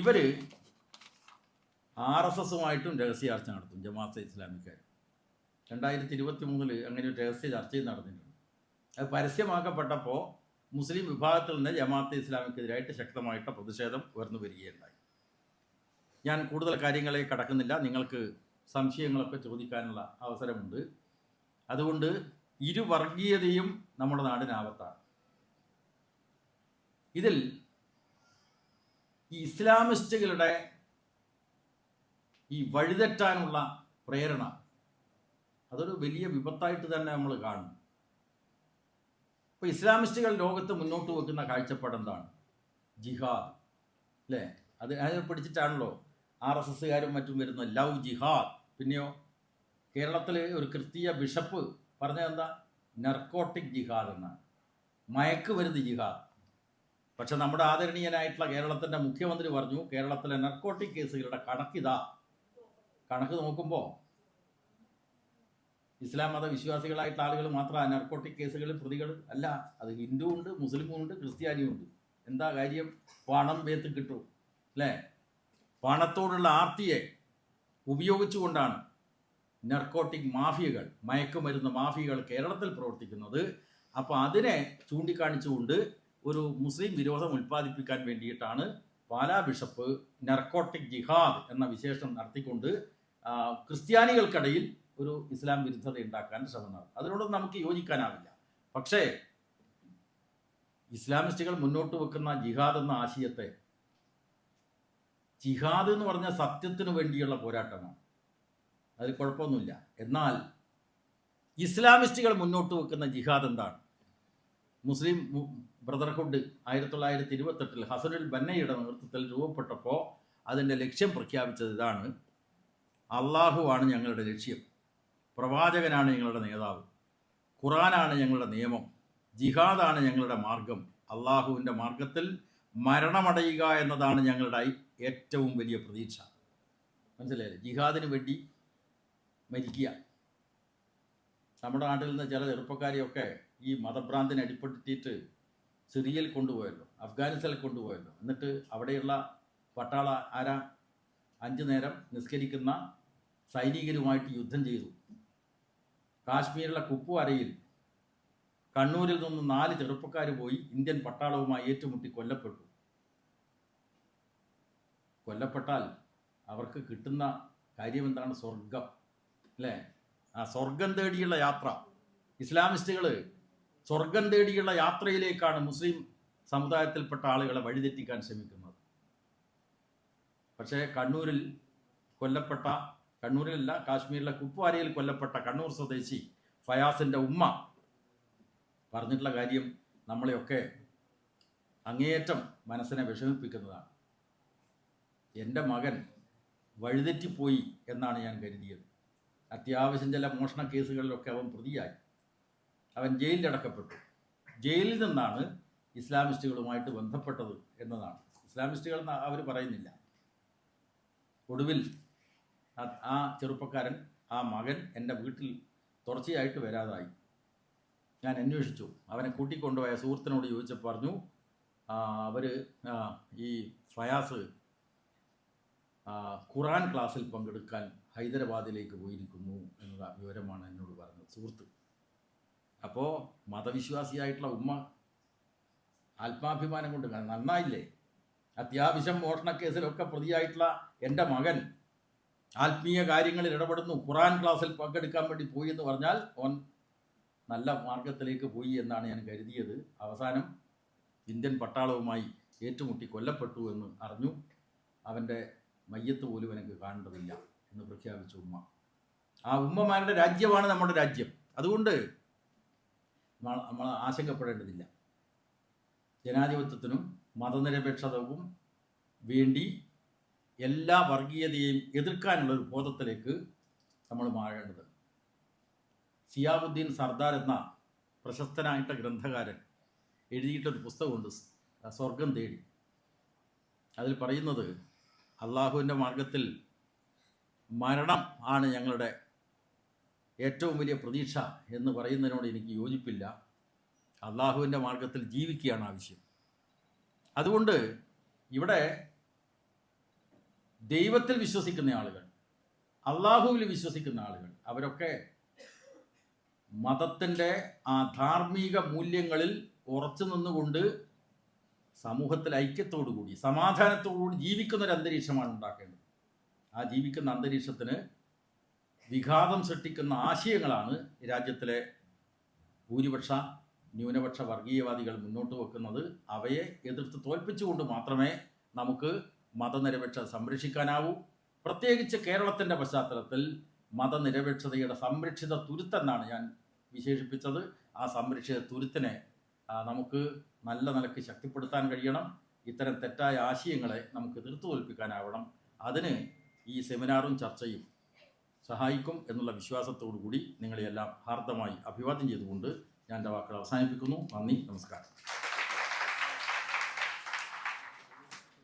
ഇവർ RSSുമായിട്ടും രഹസ്യ ചർച്ച നടത്തും. ജമാഅത്തെ ഇസ്ലാമിക്കാർ 2023 അങ്ങനെ ഒരു രഹസ്യ ചർച്ചയും നടന്നിട്ടുണ്ട്. അത് പരസ്യമാക്കപ്പെട്ടപ്പോൾ മുസ്ലിം വിഭാഗത്തിൽ നിന്ന് ജമാഅത്തെ ഇസ്ലാമിക്കെതിരായിട്ട് ശക്തമായിട്ടുള്ള പ്രതിഷേധം ഉയർന്നു വരികയുണ്ടായി. ഞാൻ കൂടുതൽ കാര്യങ്ങളെ കടക്കുന്നില്ല. നിങ്ങൾക്ക് സംശയങ്ങളൊക്കെ ചോദിക്കാനുള്ള അവസരമുണ്ട്. അതുകൊണ്ട് ഇരുവർഗീയതയും നമ്മുടെ നാടിനാപത്താണ്. ഇതിൽ ഈ ഇസ്ലാമിസ്റ്റുകളുടെ ഈ വഴിതെറ്റാനുള്ള പ്രേരണ, അതൊരു വലിയ വിപത്തായിട്ട് തന്നെ നമ്മൾ കാണുന്നു. ഇപ്പോൾ ഇസ്ലാമിസ്റ്റുകൾ ലോകത്ത് മുന്നോട്ട് വെക്കുന്ന കാഴ്ചപ്പാട് എന്താണ്? ജിഹാദ്, അല്ലേ? അത് പിടിച്ചിട്ടാണല്ലോ RSSകാരും മറ്റും വരുന്നത്, ലവ് ജിഹാദ്. പിന്നെയോ കേരളത്തിൽ ഒരു ക്രിസ്തീയ ബിഷപ്പ് പറഞ്ഞത് എന്താ? നർക്കോട്ടിക് ജിഹാദ് എന്നാണ്, മയക്കുമരുന്ന് ജിഹാദ്. പക്ഷെ നമ്മുടെ ആദരണീയനായിട്ടുള്ള കേരളത്തിൻ്റെ മുഖ്യമന്ത്രി പറഞ്ഞു കേരളത്തിലെ നർക്കോട്ടിക് കേസുകളുടെ കണക്കിതാ. കണക്ക് നോക്കുമ്പോൾ ഇസ്ലാം മത വിശ്വാസികളായിട്ടുള്ള ആളുകൾ മാത്രമാണ് നർക്കോട്ടിക് കേസുകളിൽ പ്രതികൾ അല്ല. അത് ഹിന്ദു ഉണ്ട്, മുസ്ലിമും ഉണ്ട്, ക്രിസ്ത്യാനിയും ഉണ്ട്. എന്താ കാര്യം? പണം വേത്ത് കിട്ടും, അല്ലേ? പണത്തോടുള്ള ആർത്തിയെ ഉപയോഗിച്ചുകൊണ്ടാണ് നർക്കോട്ടിക് മാഫിയകൾ, മയക്കുമരുന്ന് മാഫിയകൾ കേരളത്തിൽ പ്രവർത്തിക്കുന്നത്. അപ്പോൾ അതിനെ ചൂണ്ടിക്കാണിച്ചുകൊണ്ട് ഒരു മുസ്ലിം വിരോധം ഉൽപ്പാദിപ്പിക്കാൻ വേണ്ടിയിട്ടാണ് പാലാ ബിഷപ്പ് നർക്കോട്ടിക് ജിഹാദ് എന്ന വിശേഷണം നടത്തിക്കൊണ്ട് ക്രിസ്ത്യാനികൾക്കിടയിൽ ഒരു ഇസ്ലാം വിരുദ്ധത ഉണ്ടാക്കാൻ ശ്രമം നടത്തും. അതിനോടൊന്നും നമുക്ക് യോജിക്കാനാവില്ല. പക്ഷേ ഇസ്ലാമിസ്റ്റുകൾ മുന്നോട്ട് വെക്കുന്ന ജിഹാദ് എന്ന ആശയത്തെ, ജിഹാദ് എന്ന് പറഞ്ഞ സത്യത്തിന് വേണ്ടിയുള്ള പോരാട്ടമാണ്, അതിൽ കുഴപ്പമൊന്നുമില്ല. എന്നാൽ ഇസ്ലാമിസ്റ്റുകൾ മുന്നോട്ട് വെക്കുന്ന ജിഹാദ് എന്താണ്? മുസ്ലിം ബ്രദർഹുഡ് 1928 ഹസനുൽ ബന്നയുടെ നേതൃത്വത്തിൽ രൂപപ്പെട്ടപ്പോൾ അതിൻ്റെ ലക്ഷ്യം പ്രഖ്യാപിച്ചത് ഇതാണ്: അള്ളാഹുവാണ് ഞങ്ങളുടെ ലക്ഷ്യം, പ്രവാചകനാണ് ഞങ്ങളുടെ നേതാവ്, ഖുറാനാണ് ഞങ്ങളുടെ നിയമം, ജിഹാദാണ് ഞങ്ങളുടെ മാർഗം, അള്ളാഹുവിൻ്റെ മാർഗത്തിൽ മരണമടയുക എന്നതാണ് ഞങ്ങളുടെ ഏറ്റവും വലിയ പ്രതീക്ഷ. മനസ്സിലായില്ലേ? ജിഹാദിന് വേണ്ടി മരിക്കുക. നമ്മുടെ നാട്ടിൽ നിന്ന് ചില ചെറുപ്പക്കാരെയൊക്കെ ഈ മതഭ്രാന്തിന് അടിപ്പെട്ടിട്ട് സിറിയയിൽ കൊണ്ടുപോയല്ലോ, അഫ്ഗാനിസ്ഥാനിൽ കൊണ്ടുപോയല്ലോ. എന്നിട്ട് അവിടെയുള്ള പട്ടാള 5 നേരം നിസ്കരിക്കുന്ന സൈനികരുമായിട്ട് യുദ്ധം ചെയ്തു. കാശ്മീരിലെ കുപ്വാരയിൽ കണ്ണൂരിൽ നിന്ന് 4 ചെറുപ്പക്കാർ പോയി ഇന്ത്യൻ പട്ടാളവുമായി ഏറ്റുമുട്ടി കൊല്ലപ്പെട്ടു. കൊല്ലപ്പെട്ടാൽ അവർക്ക് കിട്ടുന്ന കാര്യം എന്താണ്? സ്വർഗം, അല്ലേ? ആ സ്വർഗം തേടിയുള്ള യാത്ര, ഇസ്ലാമിസ്റ്റുകൾ സ്വർഗം തേടിയുള്ള യാത്രയിലേക്കാണ് മുസ്ലിം സമുദായത്തിൽപ്പെട്ട ആളുകളെ വഴിതെറ്റിക്കാൻ ശ്രമിക്കുന്നത്. പക്ഷേ കണ്ണൂരിലല്ല, കാശ്മീരിലെ കുപ്വാരയിൽ കൊല്ലപ്പെട്ട കണ്ണൂർ സ്വദേശി ഫയാസിൻ്റെ ഉമ്മ പറഞ്ഞിട്ടുള്ള കാര്യം നമ്മളെയൊക്കെ അങ്ങേയറ്റം മനസ്സിനെ വിഷമിപ്പിക്കുന്നതാണ്. എൻ്റെ മകൻ വഴിതെറ്റിപ്പോയി എന്നാണ് ഞാൻ കരുതിയത്. അത്യാവശ്യം ചില മോഷണ കേസുകളിലൊക്കെ അവൻ പ്രതിയായി, അവൻ ജയിലിലടക്കപ്പെട്ടു. ജയിലിൽ നിന്നാണ് ഇസ്ലാമിസ്റ്റുകളുമായിട്ട് ബന്ധപ്പെട്ടത് എന്നതാണ്. ഇസ്ലാമിസ്റ്റുകൾ അവർ പറയുന്നില്ല. ഒടുവിൽ ആ ചെറുപ്പക്കാരൻ, ആ മകൻ എൻ്റെ വീട്ടിൽ തുടർച്ചയായിട്ട് വരാതായി. ഞാൻ അന്വേഷിച്ചു. അവനെ കൂട്ടിക്കൊണ്ടുപോയ സുഹൃത്തിനോട് ചോദിച്ചപ്പോൾ പറഞ്ഞു, അവർ ഈ ഫയാസ് ഖുറാൻ ക്ലാസ്സിൽ പങ്കെടുക്കാൻ ഹൈദരാബാദിലേക്ക് പോയിരിക്കുന്നു എന്ന വിവരമാണ് എന്നോട് പറഞ്ഞത് സുഹൃത്ത്. അപ്പോൾ മതവിശ്വാസിയായിട്ടുള്ള ഉമ്മ ആത്മാഭിമാനം കൊണ്ട് നന്നായില്ലേ? അത്യാവശ്യം മോഷണ കേസിലൊക്കെ പ്രതിയായിട്ടുള്ള എൻ്റെ മകൻ ആത്മീയ കാര്യങ്ങളിൽ ഇടപെടുന്നു, ഖുറാൻ ക്ലാസ്സിൽ പങ്കെടുക്കാൻ വേണ്ടി പോയി എന്ന് പറഞ്ഞാൽ ഓൻ നല്ല മാർഗത്തിലേക്ക് പോയി എന്നാണ് ഞാൻ കരുതിയത്. അവസാനം ഇന്ത്യൻ പട്ടാളവുമായി ഏറ്റുമുട്ടി കൊല്ലപ്പെട്ടു എന്ന് അറിഞ്ഞു. അവൻ്റെ മയ്യത്ത് പോലും എനിക്ക് കാണേണ്ടതില്ല എന്ന് പ്രഖ്യാപിച്ച ഉമ്മ. ആ ഉമ്മമാരുടെ രാജ്യമാണ് നമ്മുടെ രാജ്യം. അതുകൊണ്ട് നമ്മൾ ആശങ്കപ്പെടേണ്ടതില്ല. ജനാധിപത്യത്തിനും മതനിരപേക്ഷതക്കും വേണ്ടി എല്ലാ വർഗീയതയെയും എതിർക്കാനുള്ള ഒരു ബോധത്തിലേക്ക് നമ്മൾ മാറേണ്ടത്. സിയാബുദ്ദീൻ സർദാർ എന്ന പ്രശസ്തനായിട്ട ഗ്രന്ഥകാരൻ എഴുതിയിട്ടൊരു പുസ്തകമുണ്ട്, സ്വർഗം തേടി. അതിൽ പറയുന്നത് അള്ളാഹുവിൻ്റെ മാർഗത്തിൽ മരണം ആണ് ഞങ്ങളുടെ ഏറ്റവും വലിയ പ്രതീക്ഷ എന്ന് പറയുന്നതിനോട് എനിക്ക് യോജിപ്പില്ല. അള്ളാഹുവിൻ്റെ മാർഗത്തിൽ ജീവിക്കുകയാണ് ആവശ്യം. അതുകൊണ്ട് ഇവിടെ ദൈവത്തിൽ വിശ്വസിക്കുന്ന ആളുകൾ, അള്ളാഹുവിൽ വിശ്വസിക്കുന്ന ആളുകൾ, അവരൊക്കെ മതത്തിൻ്റെ ആ ധാർമ്മിക മൂല്യങ്ങളിൽ ഉറച്ചു നിന്നുകൊണ്ട് സമൂഹത്തിൽ ഐക്യത്തോടുകൂടി സമാധാനത്തോടുകൂടി ജീവിക്കുന്നൊരു അന്തരീക്ഷമാണ് ഉണ്ടാക്കേണ്ടത്. ആ ജീവിക്കുന്ന അന്തരീക്ഷത്തിന് വിഘാതം സൃഷ്ടിക്കുന്ന ആശയങ്ങളാണ് രാജ്യത്തിലെ ഭൂരിപക്ഷ ന്യൂനപക്ഷ വർഗീയവാദികൾ മുന്നോട്ട് വെക്കുന്നത്. അവയെ എതിർത്ത് തോൽപ്പിച്ചുകൊണ്ട് മാത്രമേ നമുക്ക് മതനിരപേക്ഷത സംരക്ഷിക്കാനാവൂ. പ്രത്യേകിച്ച് കേരളത്തിൻ്റെ പശ്ചാത്തലത്തിൽ മതനിരപേക്ഷതയുടെ സംരക്ഷിത തുരുത്തെന്നാണ് ഞാൻ വിശേഷിപ്പിച്ചത്. ആ സംരക്ഷിത തുരുത്തിനെ നമുക്ക് നല്ല നിലയ്ക്ക് ശക്തിപ്പെടുത്താൻ കഴിയണം. ഇത്തരം തെറ്റായ ആശയങ്ങളെ നമുക്ക് എതിർത്ത് തോൽപ്പിക്കാനാവണം. അതിന് ഈ സെമിനാറും ചർച്ചയും സഹായിക്കും എന്നുള്ള വിശ്വാസത്തോടു കൂടി നിങ്ങളെയെല്ലാം ഹാർദമായി അഭിവാദ്യം ചെയ്തുകൊണ്ട് ഞാൻ എൻ്റെ വാക്കുകൾ അവസാനിപ്പിക്കുന്നു. നന്ദി, നമസ്കാരം.